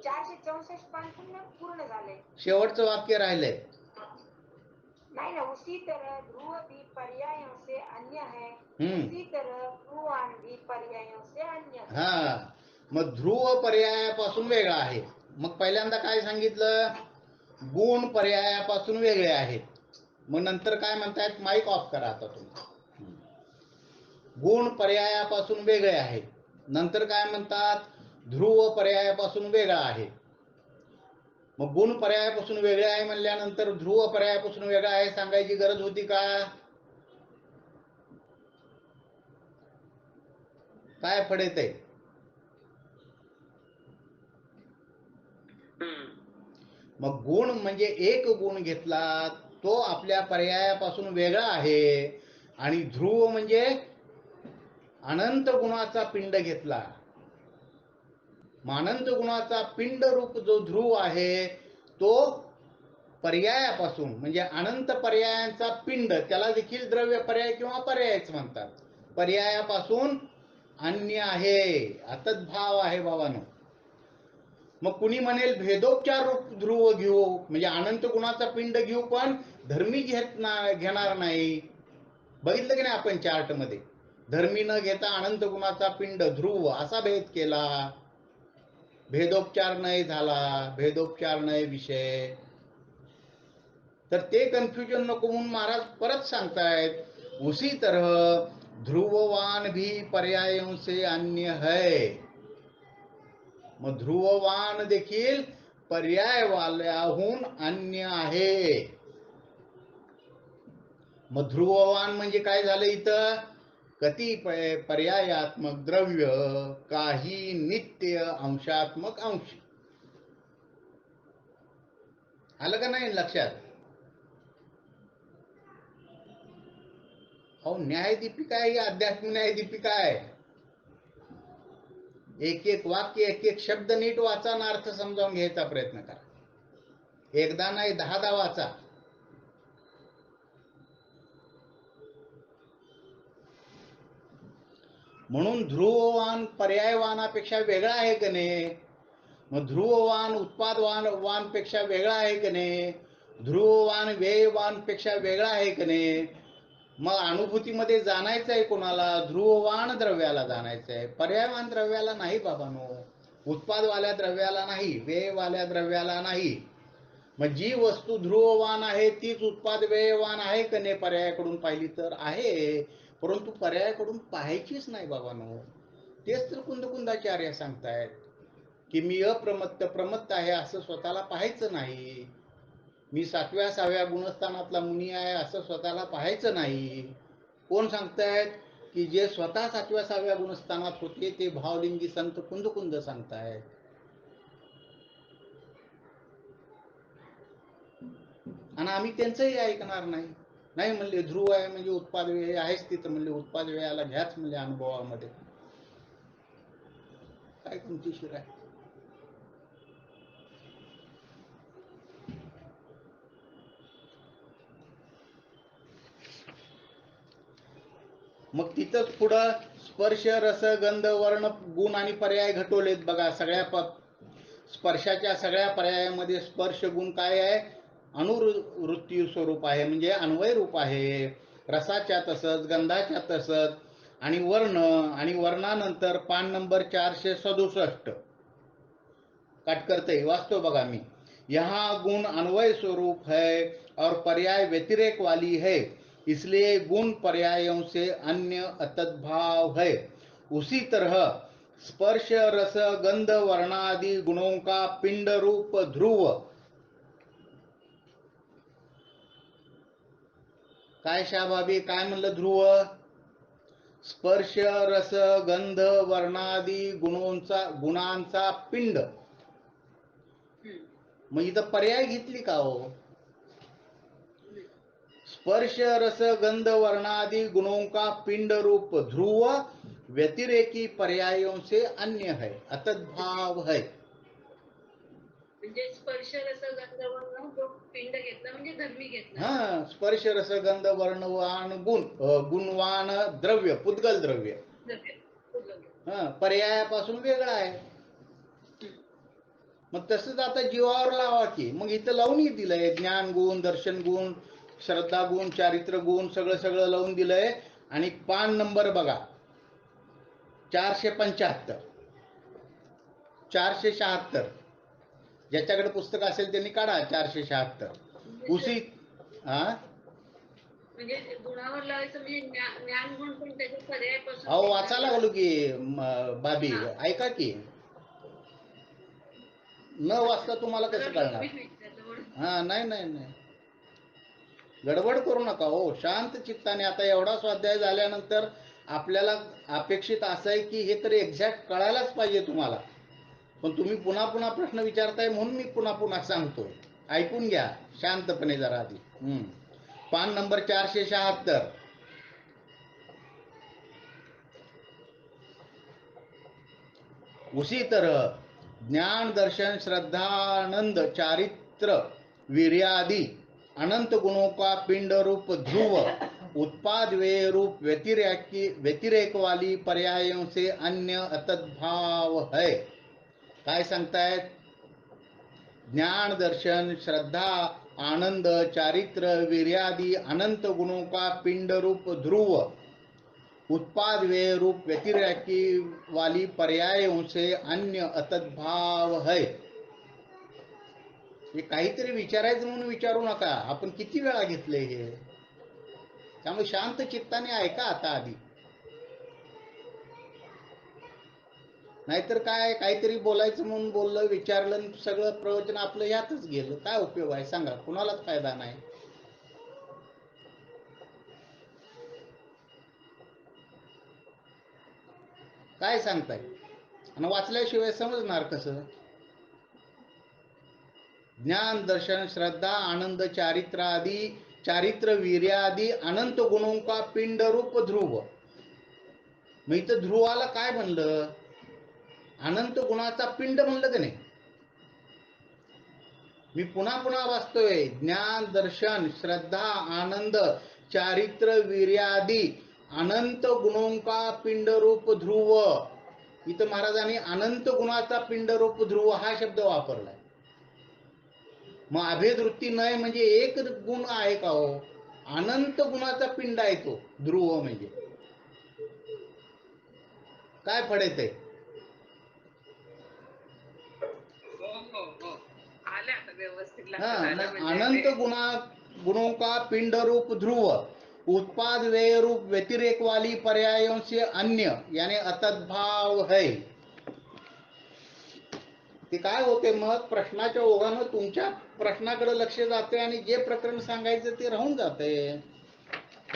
464 पान पूर्ण झाले. शेवटचं वाक्य राहिलंय. नहीं ना, उसी तरह ध्रुव भी पर्यायों से अन्य है, उसी तरह ध्रुवान भी पर्यायों से अन्य है. हा, मग ध्रुव पर्यायापासून वेगळा आहे. मग पहिल्यांदा काय सांगितलं? गुण पर्यायापासून वेगळे आहेत. मग नंतर काय म्हणतायत? माईक ऑफ करा आता तुम्ही. गुण पर्यायापासून वेगळे आहेत. नंतर काय म्हणतात? ध्रुव पर्यायापासून वेगळा आहे. मग गुण पर्यायापासून वेगळे आहे म्हणल्यानंतर ध्रुव पर्यायापासून वेगळा आहे सांगायची गरज होती का? काय पडत आहे? मग गुण म्हणजे एक गुण घेतला तो आपल्या पर्यायापासून वेगळा आहे, आणि ध्रुव म्हणजे अनंत गुणाचा पिंड घेतला. अनंत गुणाचा पिंड रूप जो ध्रुव आहे तो पर्यायापासून म्हणजे अनंत पर्यायांचा पिंड, त्याला देखील द्रव्य पर्याय किंवा पर्यायच म्हणतात, पर्यायापासून अन्य आहे, अतद्भाव आहे भावानो. मग कुणी म्हणेल भेदोपचार रूप ध्रुव घेऊ, म्हणजे अनंत गुणाचा पिंड घेऊ पण धर्मी घेणार नाही. बघितलं की नाही आपण चार्ट मध्ये? धर्मी न घेता अनंत गुणाचा पिंड ध्रुव असा भेद केला. भेदोपचार नाही झाला, भेदोपचार नाही विषय. तर ते कन्फ्युजन नको म्हणून महाराज परत सांगतायत, उसी तरह ध्रुववान भी पर्यायों से अन्य है. मग ध्रुववान देखील पर्यायवाल्याहून अन्य आहे. मग ध्रुववान म्हणजे काय झालं इथं? कतिपय पर्यायात्मक द्रव्य, काही नित्य अंशात्मक अंश. आलं का नाही लक्षात? अहो, न्यायदीपिका ही अध्यात्म न्यायदीपिका आहे. एक एक वाक्य, एक एक शब्द नीट वाचा आणि अर्थ समजावून घ्यायचा प्रयत्न करा. एकदा नाही 10दा वाचा. म्हणून ध्रुववान पर्यायवानापेक्षा वेगळा आहे का नाही? मग ध्रुववान उत्पादवान पेक्षा वेगळा आहे का नाही? ध्रुववान व्ययवान पेक्षा वेगळा आहे का नाही? मग अनुभूतीमध्ये जाणायचं आहे कोणाला? ध्रुववान द्रव्याला जाणायचं आहे, पर्यायवान द्रव्याला नाही बाबांनो. उत्पादवाल्या द्रव्याला नाही, व्ययवाल्या द्रव्याला नाही. मग जी वस्तू ध्रुववान आहे तीच उत्पाद व्ययवान आहे का नाही? पर्यायाकडून पाहिली तर आहे, परंतु पर्यायाकडून पाहायचीच नाही बाबांनो. तेच तर कुंदकुंदाचार्य सांगतायत की मी अप्रमत्त प्रमत्त आहे असं स्वतःला पाहायचं नाही. मी 7व्या 6व्या गुणस्थानातला मुनी आहे असं स्वतःला पाहायचं नाही. कोण सांगतायत? की जे स्वतः 7व्या 6व्या गुणस्थानात होते ते भावलिंगी संत कुंदकुंद सांगतायत. आणि आम्ही त्यांचंही ऐकणार नाही. नाही म्हणले ध्रुव आहे म्हणजे उत्पाद व्यय आहेच तिथं, म्हणले उत्पाद व्ययाला घ्याच म्हणले अनुभवामध्ये. काय गमतीशीर आहे. मग तिथंच पुढं स्पर्श रस गंध वर्ण गुण आणि पर्याय घटवलेत बघा. सगळ्या स्पर्शाच्या सगळ्या पर्यायामध्ये स्पर्श गुण काय आहे? अनुवृत्ती स्वरूप आहे, म्हणजे अन्वय रूप आहे. रसाच्या तसंच, गंधाच्या तसंच, आणि वर्ण, आणि वर्णानंतर पान नंबर 467 काट करते वास्तव बघा मी. यहाँ गुण अन्वय स्वरूप है और पर्याय व्यतिरेक वाली है, इसलिए गुण पर्यायों से अन्य अतद्भाव है. उसी तरह स्पर्श रस गंध वर्णादि गुणों का पिंड रूप ध्रुव. काय शाबाबी काय म्हणलं ध्रुव? स्पर्श रस गंध वर्णादि गुणांचा पिंड. मग इथं पर्याय घेतली का हो? स्पर्श रस गंध वर्णादि गुणों का पिंड रूप ध्रुव व्यतिरेकी पर्यायों से अन्य है, अतद्भाव है. म्हणजे स्पर्श रस गंधवर्ण जो पिंड घेतला म्हणजे धर्मी घेतला. हा, स्पर्श रस गंध वर्णवान गुण गुणवान द्रव्य पुद्गल द्रव्य पर्यायापासून वेगळा आहे. मग तसंच आता जीवावर लावा की, मग इथं लावून दिलंय ज्ञान गुण दर्शन गुण श्रद्धा गुण चारित्र गुण सगळं सगळं लावून दिलंय. आणि पान नंबर बघा 475 476, ज्याच्याकडे पुस्तक असेल त्यांनी काढा 476 उसी. हा, म्हणजे गुणावर लावायचं म्हणजे ज्ञान गुण पण त्याच्या पर्यायापासून. अहो वाचा लागलो की बाबी, ऐका की, न वाचता तुम्हाला कसं कळणार? हा, नाही नाही नाही, गडबड करू नका हो, शांत चित्ताने. आता एवढा स्वाध्याय झाल्यानंतर आपल्याला अपेक्षित असं आहे की हे तर एक्झॅक्ट कळायलाच पाहिजे तुम्हाला, पण तुम्ही पुन्हा पुन्हा प्रश्न विचारताय म्हणून मी पुन्हा पुन्हा सांगतोय. ऐकून घ्या शांतपणे जरा आधी. पान नंबर 476. उसी तरह ज्ञान दर्शन श्रद्धानंद चारित्र वीर्यादि अनंत गुणों का पिंड रूप ध्रुव उत्पाद वे रूप व्यतिरेक वाली पर्यायों से अन्य अतद्भाव है. काय सांगतायत? ज्ञान दर्शन श्रद्धा आनंद चारित्र वीर्यादि अनंत गुणों का पिंड रूप ध्रुव उत्पाद वे रूप व्यतिरेकी वाली पर्यायों से अन्य अतद्भाव है. हे काहीतरी विचारायचं म्हणून विचारू नका, आपण किती वेळा घेतले हे. त्यामुळे शांत चित्ताने ऐका आता आधी, नाहीतर काय काहीतरी बोलायचं म्हणून बोललं विचारलं सगळं प्रवचन आपलं यातच गेलं. काय उपयोग आहे सांगा? कुणालाच फायदा नाही. काय सांगताय? आणि वाचल्याशिवाय समजणार कसं? ज्ञान दर्शन श्रद्धा आनंद चारित्र वीर्यादि अनंत गुणों का पिंड रूप ध्रुव. मग इथं ध्रुवाला काय म्हणलं? अनंत गुणाचा पिंड म्हणलं का नाही? मी पुन्हा पुन्हा वाचतोय, ज्ञान दर्शन श्रद्धा आनंद चारित्र वीर्यादि अनंत गुणों का पिंड रूप ध्रुव. इथं महाराजांनी अनंत गुणाचा पिंड रूप ध्रुव हा शब्द वापरलाय. मग अभेद वृत्ती नाही म्हणजे एक गुण आहे का हो? अनंत गुणाचा पिंड आहे तो ध्रुव. म्हणजे काय फडेत आहे? अनंत गुणों का पिंड रूप ध्रुव उत्पाद वे रूप व्यतिरेक वाली पर्यायों से अन्य यानी अतद्भाव है. ते काय होते मग प्रश्नाच्या ओघानं तुमच्या प्रश्नाकडे लक्ष जाते आणि जे प्रकरण सांगायचं ते राहून जाते.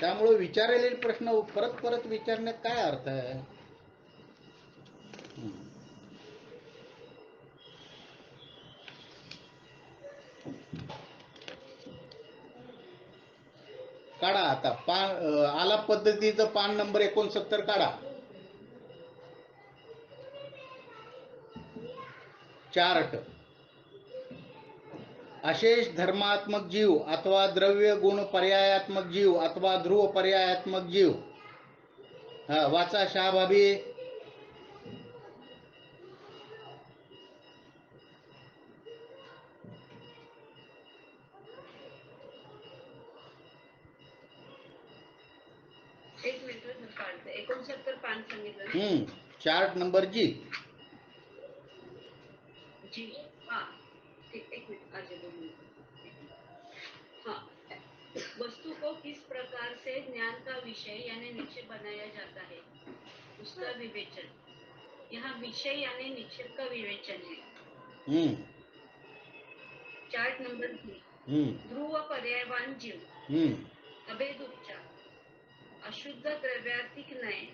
त्यामुळे विचारलेले प्रश्न परत परत विचारण्यात काय अर्थ आहे? काढा आता आलाप पद्धतीचं पान नंबर 69 काढा. चार्ट. अशेष धर्मात्मक जीव अथवा द्रव्य गुण पर्यायात्मक जीव अथवा ध्रुव पर्यायात्मक जीव. वाचा शहाभाभी. एक मिनिट काढते. 69 पान सांगितलं. चार्ट नंबर जी. हाँ, एक मिनट आज हाँ, वस्तु को किस प्रकार से ज्ञान का विषय यानी निक्षेप बनाया जाता है उसका विवेचन. यहाँ विषय यानी निक्षेप का विवेचन है. Chart number 3. ध्रुव पर्यायवान जीव. अभेद उपचार. अशुद्ध द्रव्यार्थिक नाही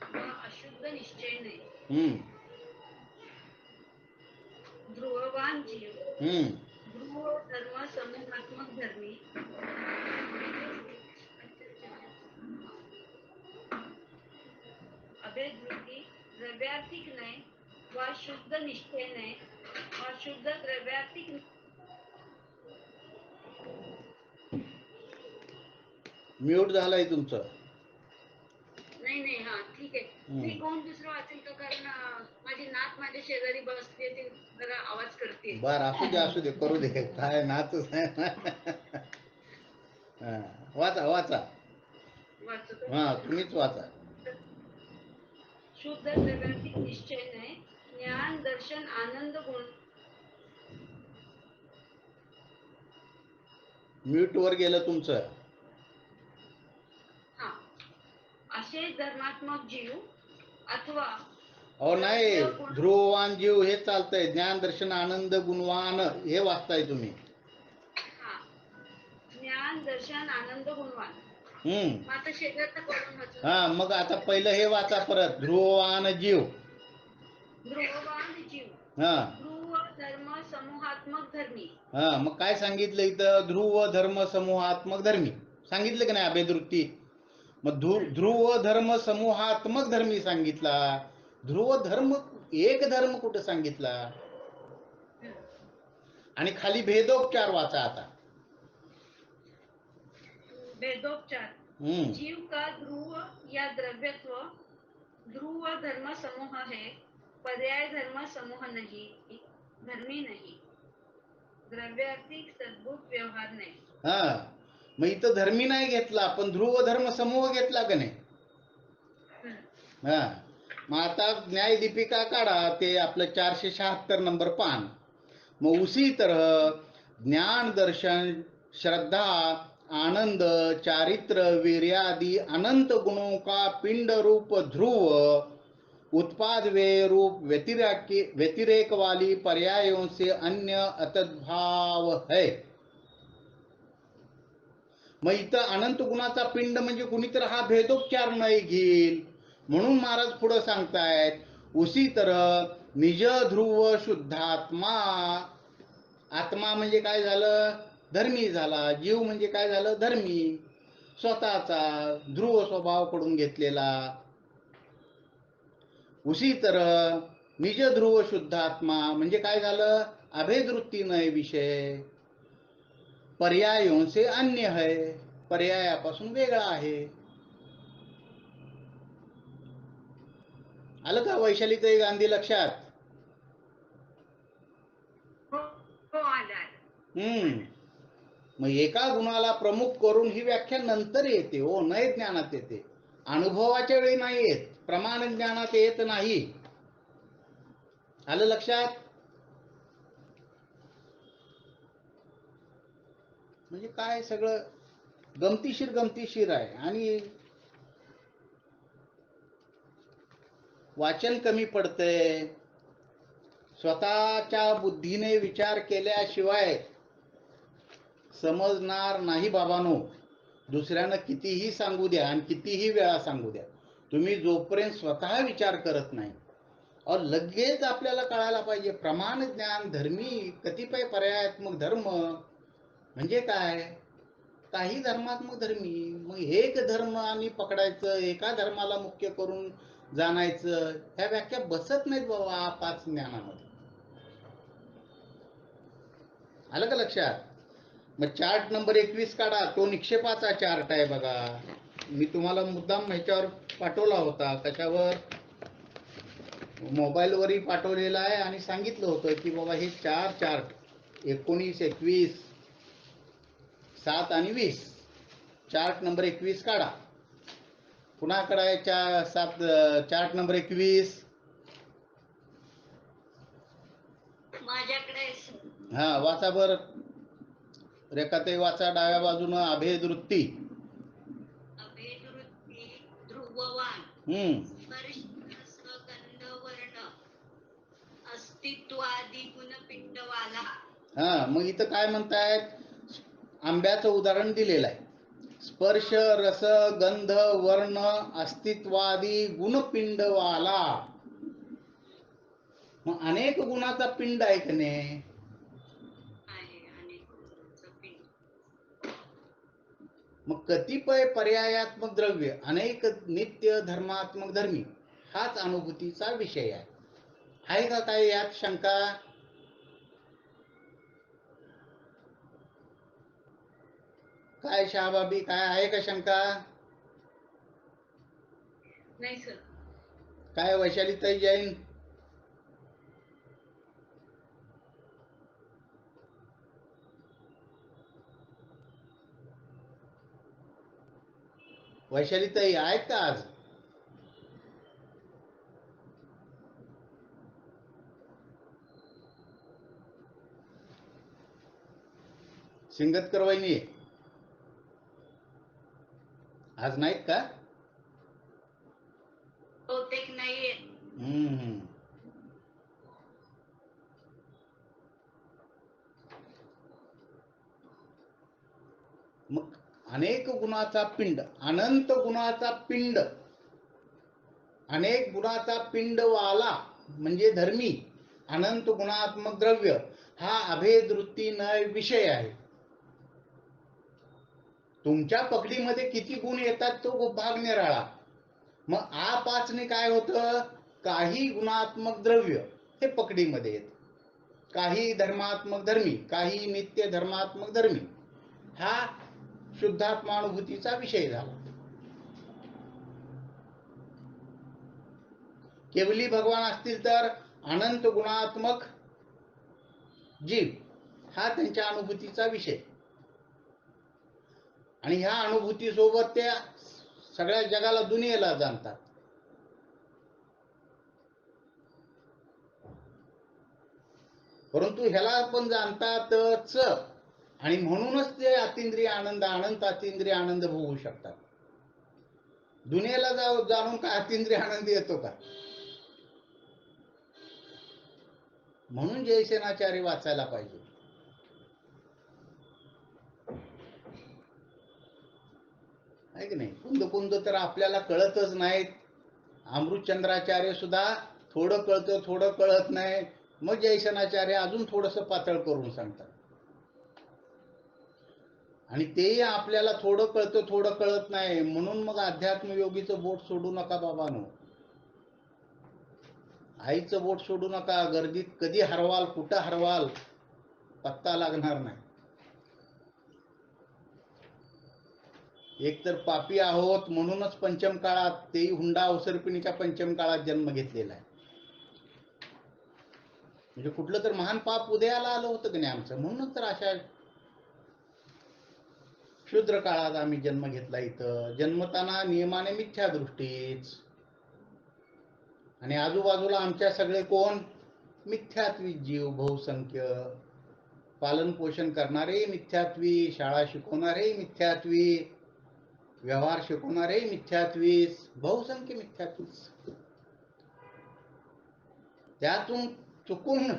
व अशुद्ध निश्चय नाही. ध्रुववान जीव ध्रुव धर्म समूहात्मक धर्मी अभेदवृत्ती द्रव्यार्थिक नाही वा शुद्ध निष्ठे नाही वा शुद्ध द्रव्यार्थिक म्यूट झालंय तुमचं. नाही हा ठीक आहे. मी कोण दुसरं वाचेल का, कारण माझी नात माझ्या शेजारी बसते, ती जरा आवाज करते. बर असू दे करू दे, काय नातच आहे. हा, वाचा वाचा. वाचतो. हा तुम्हीच वाचा. शुद्ध द्रव्यार्थिक निश्चय नाही, ज्ञान दर्शन आनंद गुण. म्यूट वर गेलं तुमचं. हा, असे धर्मात्मक जीव अथवा अहो नाही, द्रव्य गुण- ध्रुववान जीव हे चालतंय. ज्ञान दर्शन आनंद गुणवान हे वाचताय तुम्ही. हा, ज्ञान दर्शन आनंद गुणवान. हम्म. आता शेजारचा करून वाचू. हा मग आता पहिलं हे वाचा परत. ध्रुववान जीव. ध्रुववान जीव. हा ध्रुव धर्म समूहात्मक धर्मी. हा मग काय सांगितलं इथं? ध्रुव धर्म समूहात्मक धर्मी सांगितलं की नाही अभेदवृत्ती? मग ध्रुव धर्म समूहात्मक धर्मी सांगितला. ध्रुव धर्म एक धर्म कुठं सांगितला? आणि खाली भेदोपचार वाचा आता. भेदोपचार. जीव का ध्रुव या द्रव्यत्व ध्रुव धर्म समूह है, पर्याय धर्म समूह नहीं, धर्मी नहीं, द्रव्यार्थिक सद्भूत व्यवहार नाही. हा मग इथं धर्मी नाही घेतला, पण ध्रुव धर्म समूह घेतला का नाही? हा मग आता न्याय दीपिका काढा, ते आपलं 476 नंबर पान. मग उसी तरह ज्ञान दर्शन श्रद्धा आनंद चारित्र वीर्यादि अनंत गुणों का पिंड रूप ध्रुव उत्पाद वे रूप व्यतिरेक वाली पर्यायों से अन्य अतद्भाव है. मग इथं अनंत गुणाचा पिंड म्हणजे कुणीतरी हा भेदोपचार नाही घेईल, म्हणून महाराज पुढे सांगतायत उसी तरह निज ध्रुव शुद्धात्मा. आत्मा म्हणजे काय झालं? धर्मी झाला. जीव म्हणजे काय झालं? धर्मी. स्वतःचा ध्रुव स्वभाव कडून घेतलेला. उसी तरह निज ध्रुव शुद्धात्मा म्हणजे काय झालं? अभेदवृत्ती नाही विषय. पर्यायों से अन्य है, पर्यायापासून वेगळा आहे. आलं का वैशालीताई गांधी लक्षात? हो आलं. मग एका गुणाला प्रमुख करून ही व्याख्या नंतर येते हो, नय ज्ञानात येते. अनुभवाच्या वेळी नाही येत, प्रमाण ज्ञानात येत नाही. आलं लक्षात? म्हणजे काय सगळं गमतीशीर आहे. आणि वाचन कमी पडतंय. स्वतःच्या बुद्धीने विचार केल्याशिवाय समजणार नाही बाबांनो. दुसऱ्यानं कितीही सांगू द्या आणि कितीही वेळा सांगू द्या, तुम्ही जोपर्यंत स्वतः विचार करत नाही, लगेच आपल्याला कळायला पाहिजे प्रमाण ज्ञान धर्मी कतिपय पर्यायात्मक धर्म म्हणजे काय? काही धर्मात्मक धर्मी. मग एक धर्म आम्ही पकडायचं, एका धर्माला मुख्य करून जाणायचं, ह्या व्याख्या बसत नाहीत बाबा 5 ज्ञानामध्ये. आलं का लक्षात? मग चार्ट नंबर 21 काढा, तो निक्षेपाचा चार्ट आहे बघा. मी तुम्हाला मुद्दाम ह्याच्यावर पाठवला होता. कशावर? मोबाईलवरही पाठवलेला आहे आणि सांगितलं होतं की बाबा हे 4 चार्ट 19, 21, 7 आणि 20. चार्ट नंबर 21 काढा. पुन्हा काढायच्या 7 चार्ट नंबर 21. माझ्याकडे हा वाचा बर. रेखाताई वाचा डाव्या बाजूनं. अभेदवृत्ती. अभेदवृत्ती ध्रुववान स्पर्श रस गंध वर्ण अस्तित्वादी गुणपिंडवाला. हा मग इथं काय म्हणतायत? आंब्याचं उदाहरण दिलेलं आहे. स्पर्श रस गंध वर्ण अस्तित्वादी गुणपिंडवाला. मग अनेक गुणाचा पिंड आहे की नाही? मग कतिपय पर्यायात्मक द्रव्य, अनेक नित्य धर्मात्मक धर्मी, हाच अनुभूतीचा विषय आहे. आहे का काय यात शंका? काय शहाबाबी, काय आहे का शंका? नाही सर. काय वैशालीताई जैन? वैशालीताई आहेत का आज? सिंगतकर वहिनी आज नाहीत का? बहुतेक नाहीये. हम्म. मग अनेक गुणाचा पिंड, अनंत गुणाचा पिंड, अनेक गुणाचा पिंडवाला म्हणजे धर्मी, अनंत गुणात्मक द्रव्य हा अभेद वृत्ती न विषय आहे. तुमच्या पकडीमध्ये किती गुण येतात तो भाग निराळा. मग आपाचने काय होतं? काही गुणात्मक द्रव्य हे पकडीमध्ये येत, काही धर्मात्मक धर्मी, काही नित्य धर्मात्मक धर्मी, हा शुद्धात्मानुभूतीचा विषय झाला. केवली भगवान असतील तर अनंत गुणात्मक जीव हा त्यांच्या अनुभूतीचा विषय, आणि ह्या अनुभूतीसोबत त्या सगळ्या जगाला, दुनियेला जाणतात. परंतु ह्याला पण जाणतातच, आणि म्हणूनच ते अतिंद्रिय आनंद, अनंत अतिंद्रिय आनंद भोगू शकतात. दुनियेला जाणून काय अतिंद्रिय आनंद येतो का? म्हणून जयसेनाचार्य वाचायला पाहिजे. आहे की नाही? कुंद कुंद तर आपल्याला कळतच नाहीत. अमृतचंद्राचार्य सुद्धा थोडं कळतं, थोडं कळत नाही. मग जयसेनाचार्य अजून थोडस पातळ करून सांगतात. आणि तेही आपल्याला थोडं कळतं, थोडं कळत नाही. म्हणून मग अध्यात्मयोगीचं बोट सोडू नका बाबांनो. आईचं बोट सोडू नका. गर्दीत कधी हरवाल, कुठं हरवाल पत्ता लागणार नाही. एकतर पापी आहोत म्हणूनच पंचम काळात, तेही हुंडा अवसर्पिणीच्या पंचम काळात जन्म घेतलेला आहे. म्हणजे कुठलं तर महान पाप उदयाला आलं होतं की नाही आमचं, म्हणूनच तर अशा क्षुद्र काळात आम्ही जन्म घेतला. इथं जन्मताना नियमाने मिथ्या दृष्टीच, आणि आजूबाजूला आमच्या सगळे कोण? मिथ्यात्वी जीव बहुसंख्य. पालन पोषण करणारे मिथ्यात्वी, शाळा शिकवणारे मिथ्यात्वी, व्यवहार शिकवणारे मिथ्यात्वीच, बहुसंख्य मिथ्यात्वीच. त्यातून चुकून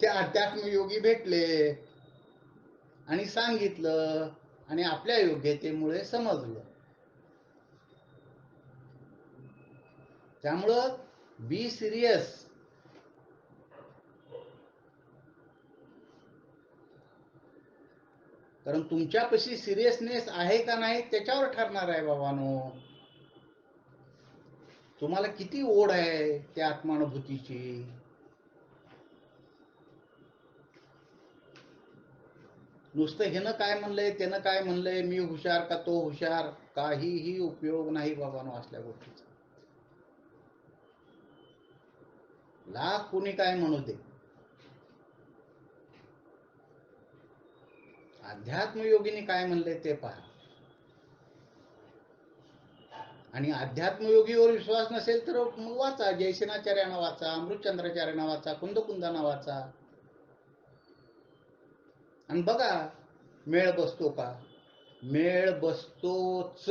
त्या अध्यात्मयोगी भेटले आणि सांगितलं, आणि आपल्या योग्यतेमुळे समजलं. त्यामुळं बी सिरियस. कारण तुमच्यापाशी सिरियसनेस आहे का नाही त्याच्यावर ठरणार आहे बाबांनो. तुम्हाला किती ओढ आहे त्या आत्मानुभूतीची. नुसतं हेनं काय म्हणलंय, त्यानं काय म्हणलंय, मी हुशार का तो हुशार, काहीही उपयोग नाही बाबांनो असल्या गोष्टीचा. लाख कुणी काय म्हणू दे, अध्यात्मयोगीने काय म्हणलंय ते पहा. आणि अध्यात्मयोगीवर विश्वास नसेल तर मग वाचा, जयसेनाचार्यांना वाचा, अमृतचंद्राचार्यांना वाचा, कुंदकुंदांना वाचा, आणि बघा मेळ बसतो का. मेळ बसतोच.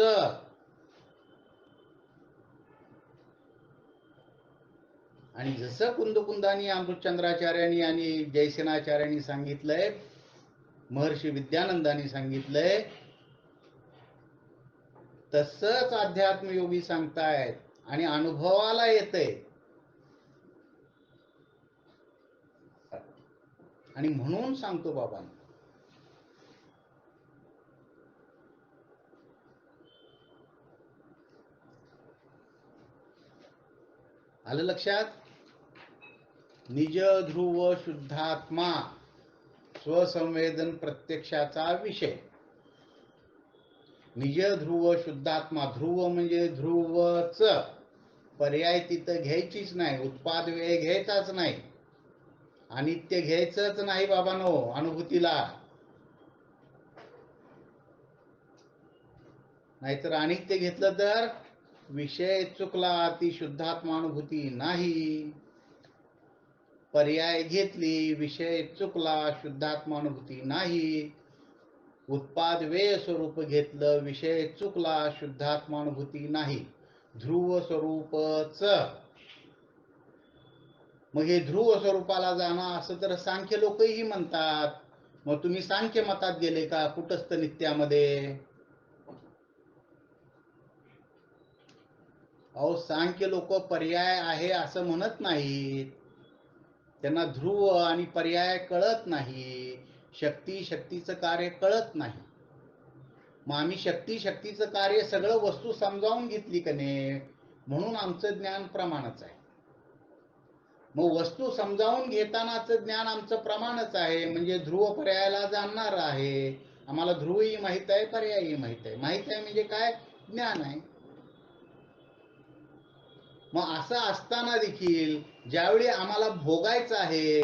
आणि जसं कुंदकुंदांनी, अमृतचंद्राचार्यांनी आणि जयसेनाचार्यांनी सांगितलंय, महर्षी विद्यानंदांनी सांगितलंय, तसंच अध्यात्मयोगी सांगतायत आणि अनुभवाला येतंय. आणि म्हणून सांगतो बाबा, आलं लक्षात? निज ध्रुव शुद्धात्मा स्वसंवेदन प्रत्यक्षाचा विषय. निज ध्रुव शुद्धात्मा, ध्रुव म्हणजे ध्रुवच, पर्याय तिथं घ्यायचीच नाही, उत्पाद वेळ घ्यायचाच नाही, अनित्य घ्यायचंच नाही बाबांनो अनुभूतीला. नाहीतर अनित्य घेतलं तर विषय चुकला, ती शुद्धात्मानुभूती नाही. पर्याय घेतली, विषय चुकला, शुद्धात्मानुभूती नाही. उत्पाद वेळ स्वरूप घेतलं, विषय चुकला, शुद्धात्मानुभूती नाही. ध्रुव स्वरूपच. मग हे ध्रुव स्वरूपाला जाणं असं तर सांख्य लोकही म्हणतात. मग तुम्ही सांख्य मतात गेले का कुटस्थ नित्यामध्ये? अहो सांख्य लोक पर्याय आहे असं म्हणत नाहीत, त्यांना ध्रुव आणि पर्याय कळत नाही, शक्ती शक्तीचं कार्य कळत नाही. मग आम्ही शक्ती शक्तीचं कार्य सगळं वस्तू समजावून घेतली का नाही, म्हणून आमचं ज्ञान प्रमाणच आहे. मग वस्तू समजावून घेतानाचं ज्ञान आमचं प्रमाणच आहे, म्हणजे ध्रुव पर्यायाला जाणणार आहे. आम्हाला ध्रुवही माहित आहे, पर्यायही माहित आहे. माहित आहे म्हणजे काय? ज्ञान आहे. मग असं असताना देखील ज्यावेळी आम्हाला भोगायचं आहे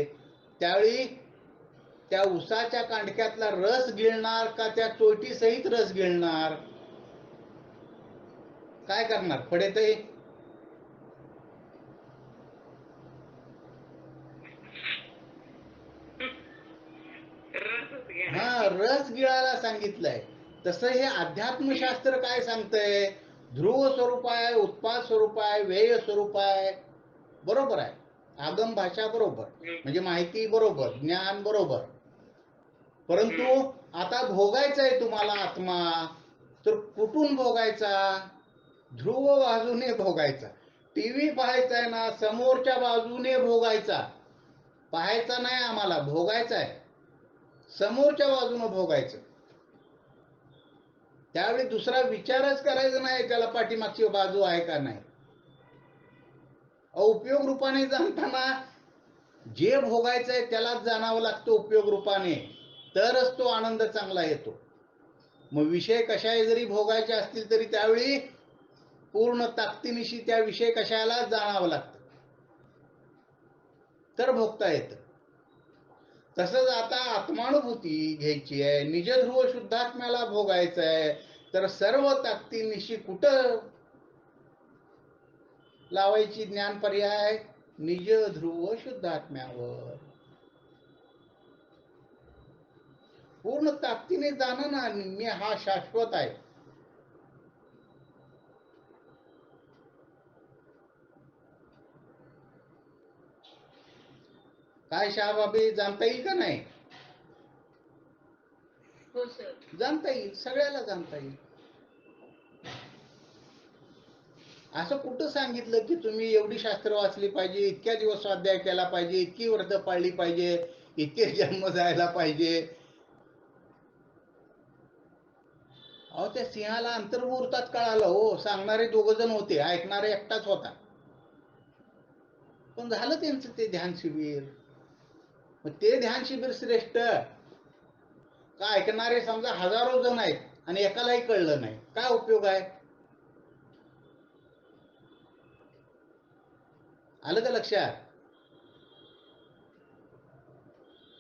त्यावेळी त्या उसाच्या कांडक्यातला रस गिळणार का त्या चोटी सहित रस गिळणार? काय करणार? पडेतही हा रस गिळायला सांगितलंय. तसं हे अध्यात्मशास्त्र काय सांगतंय? ध्रुव स्वरूप आहे, उत्पाद स्वरूप आहे, वेय स्वरूप आहे. बरोबर आहे, आगम भाषा बरोबर, म्हणजे माहिती बरोबर, ज्ञान बरोबर. परंतु आता भोगायचा आहे तुम्हाला आत्मा, तर कुठून भोगायचा? ध्रुव बाजूने भोगायचा. टीव्ही पाहायचा आहे ना, समोरच्या बाजूने भोगायचा. पाहायचा नाही आम्हाला, भोगायचा आहे. समोरच्या बाजूने भोगायचं. त्यावेळी दुसरा विचारच करायचा नाही त्याला पाठीमागची बाजू आहे का नाही. उपयोग रूपाने जाणताना जे भोगायचं आहे त्यालाच जाणावं लागतं उपयोग रूपाने, तरच तो आनंद चांगला येतो. मग विषय कशाही जरी भोगायचे असतील तरी त्यावेळी पूर्ण ताकदीनिशी त्या विषय कशाला जाणावं लागतं, तर भोगता येतं. तसंच आता आत्मानुभूती घ्यायची आहे, निजध्रुव शुद्धात्म्याला भोगायचं आहे, तर सर्व ताकदीनिशी कुठं लावायची ज्ञान पर्याय? निज ध्रुव शुद्धात्म्यावर. पूर्ण ताकदीने जाणं ना, मी हा शाश्वत आहे. काय शहाबाबी, जाणता येईल का नाही? हो सर. जाणता येईल, सगळ्याला जाणता येईल. असं कुठं सांगितलं की तुम्ही एवढी शास्त्र वाचली पाहिजे, इतक्या दिवस स्वाध्याय केला पाहिजे, इतकी व्रत पाळली पाहिजे, इतके जन्म जायला पाहिजे? अहो त्या सिंहाला अंतर्मुहूर्तात कळालं हो. सांगणारे 2 जण होते, ऐकणारे एकटाच होता. पण झालं त्यांचं ते ध्यान शिबिर. मग ते ध्यान शिबिर श्रेष्ठ का ऐकणारे समजा हजारो जण आहेत आणि एकालाही कळलं नाही? काय उपयोग आहे? आलं का लक्षात?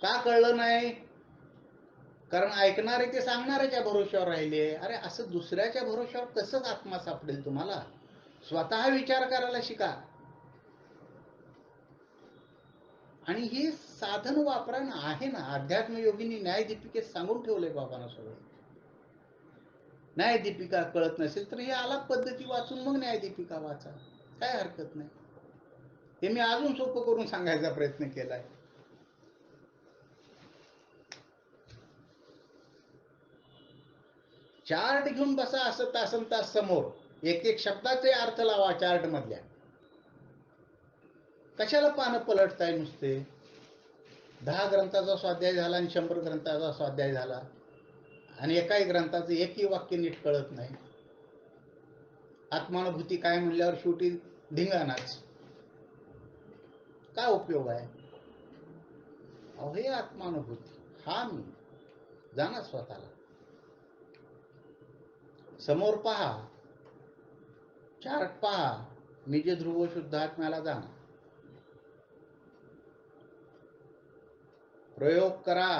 का कळलं नाही? कारण ऐकणारे ते सांगणाऱ्याच्या भरोश्यावर राहिले. अरे असं दुसऱ्याच्या भरोश्यावर कसं आत्मा सापडेल तुम्हाला? स्वतः विचार करायला शिका. आणि हे साधन वापरा ना, आहे ना. अध्यात्मयोगींनी न्यायदीपिकेत सांगून ठेवलंय बाबांना सगळं. न्यायदीपिका कळत नसेल तर हे आलाप पद्धती वाचून मग न्यायदीपिका वाचा, काय हरकत नाही. हे मी अजून सोपं करून सांगायचा प्रयत्न केलाय. चार्ट घेऊन बसा असं तासन तास समोर, एक एक शब्दाचे अर्थ लावा चार्ट मधल्या. कशाला पानं पलटताय नुसते? 10 ग्रंथाचा स्वाध्याय झाला आणि 100 ग्रंथाचा स्वाध्याय झाला आणि एकाही ग्रंथाचं एकही वाक्य नीट कळत नाही. आत्मानुभूती काय म्हणल्यावर शेवटी धिंगाणाच. काय उपयोग आहे? अहो हे आत्मानुभूती, हा मी. जाणा स्वतःला, समोर पहा, चार्ट पहा, निज ध्रुव शुद्धात्म्याला जाणा, प्रयोग करा,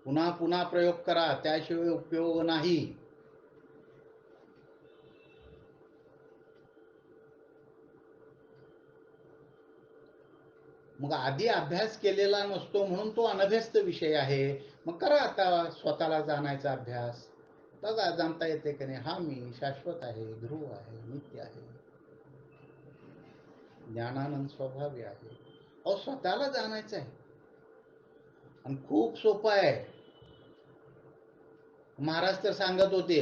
पुन्हा पुन्हा प्रयोग करा, त्याशिवाय उपयोग नाही. मग आधी अभ्यास केलेला नसतो म्हणून तो अनभ्यस्त विषय आहे. मग करा आता स्वतःला जाणायचा अभ्यास. बघा जाणता येते की नाही, हा मी शाश्वत आहे, ध्रुव आहे, नित्य आहे, ज्ञानानंद स्वभावी आहे. अहो स्वतःला जाणायचं आहे आणि खूप सोपं आहे. महाराज तर सांगत होते,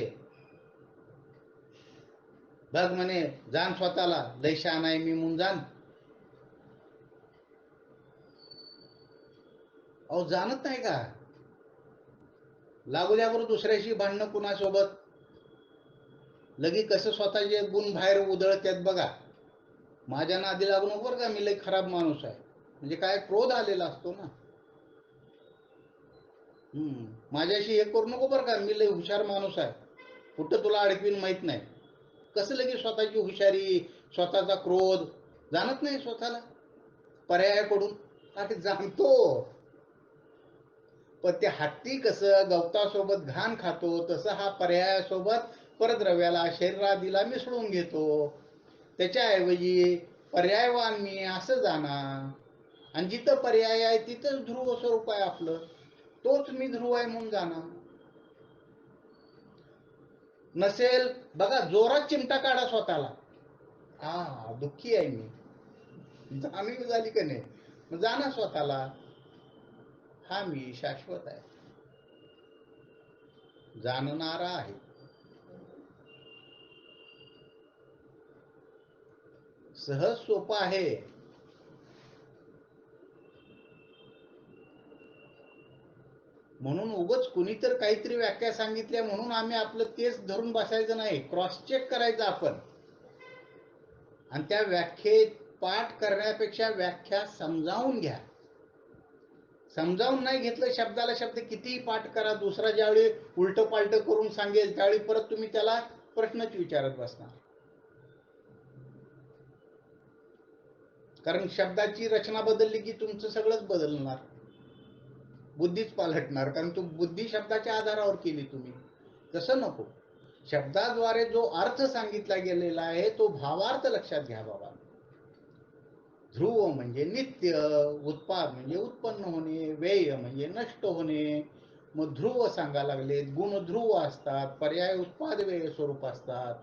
बघ म्हणे जाण स्वतःला, लय शहाणा आहे मी म्हणून जाण. अहो जाणत नाही का? लागू द्या बरं दुसऱ्याशी भांडणं कुणासोबत, लगी कसं स्वतःचे गुण बाहेर उधळतात बघा. माझ्या नादी लागू नको बरं का, मी लय खराब माणूस आहे. म्हणजे काय, क्रोध आलेला असतो ना. माझ्याशी हे करू नको बरं का, मी लय हुशार माणूस आहे, कुठं तुला अडकवीन माहित नाही. कसं लगे स्वतःची हुशारी, स्वतःचा क्रोध, जाणत नाही स्वतःला पर्यायाकडून. अरे जाणतो, पण ते हत्ती कसं गवतासोबत घाण खातो, तसं हा पर्यायासोबत परद्रव्याला, शरीरादीला मिसळून घेतो. त्याच्याऐवजी पर्यायवान मी असं जाणा, आणि जिथं पर्याय आहे तिथंच ध्रुव स्वरूप आहे आपलं, तोच मी ध्रुव आहे म्हणून जाणा. नसेल बघा, जोरात चिमटा काढा स्वतःला, हा दुःखी आहे मी, जाणीव झाली का नाही? मग जाणा स्वतःला, हा मी शाश्वत आहे, जाणणारा आहे. सहज सोपं आहे. म्हणून उगच कुणीतर काहीतरी व्याख्या सांगितल्या म्हणून आम्ही आपलं तेच धरून बसायचं नाही, क्रॉस चेक करायचं आपण. आणि त्या व्याख्येत पाठ करण्यापेक्षा व्याख्या समजावून घ्या. समजावून नाही घेतलं, शब्दाला शब्द कितीही पाठ करा, दुसरा ज्यावेळी उलट पालट करून सांगेल त्यावेळी परत तुम्ही त्याला प्रश्नच विचारत बसणार. कारण शब्दाची रचना बदलली की तुमचं सगळंच बदलणार, बुद्धीच पालटणार. कारण तू बुद्धी शब्दाच्या आधारावर केली तुम्ही, तसं नको. शब्दाद्वारे जो अर्थ सांगितला गेलेला आहे तो भावार्थ लक्षात घ्या बाबा. ध्रुव म्हणजे नित्य, उत्पाद म्हणजे उत्पन्न होणे, व्यय म्हणजे नष्ट होणे. मग ध्रुव सांगा लागले, गुण ध्रुव असतात, पर्याय उत्पाद व्यय स्वरूप असतात.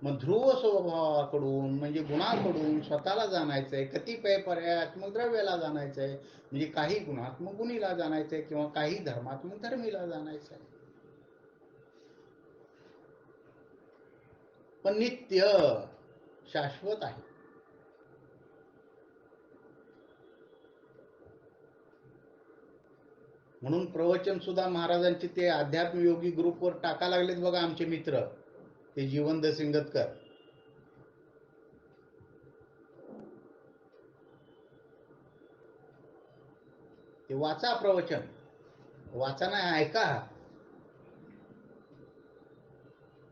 मग ध्रुव स्वभावाकडून म्हणजे गुणाकडून स्वतःला जाणायचंय, कतिपय पर्यायात्मक द्रव्याला जाणायचंय, म्हणजे काही गुणात्मक गुणीला जाणायचंय किंवा काही धर्मात्मक धर्मीला जाणायचंय. पण नित्य शाश्वत आहे. म्हणून प्रवचन सुद्धा महाराजांचे ते अध्यात्म योगी ग्रुपवर टाका लागलेत बघा आमचे मित्र, ते जीवंत सिंगतकर. ते वाचा प्रवचन, वाचा नाही ऐका.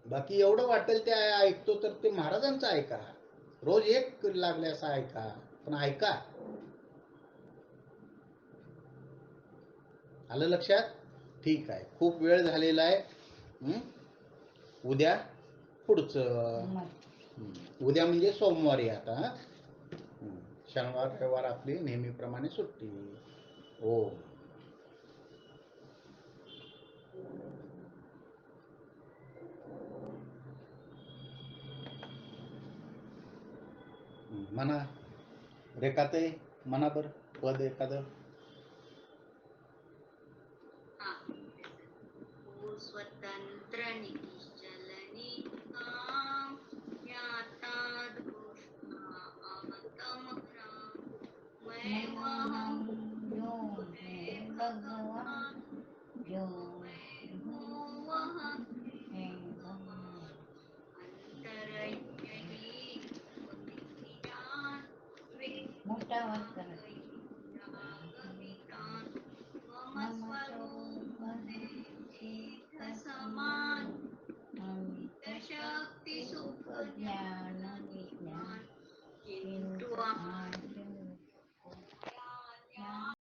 बाकी एवढं वाटेल ते ऐकतो तर ते महाराजांचं ऐका, रोज एक लागल्यास ऐका, पण ऐका. आलं लक्षात? ठीक आहे, खूप वेळ झालेला आहे. उद्या पुढचं. उद्या म्हणजे सोमवारी. आता शनिवार रविवार आपली नेहमीप्रमाणे सुट्टी. ओम. म्हणा रेखाताई, म्हणा बर पद एखादं. स्वतंत्र निश्चल निष्काम, ज्ञाता घोषणा आत्मग्रा, मैं वहं जो है भगवान, जो मैं हूँ वह है भगवान, अंतरज्ञ ही मोठा आवाज करा. मम स्वरूपते चित्त समान अमित शक्ती सुख ज्ञान विज्ञान किंतु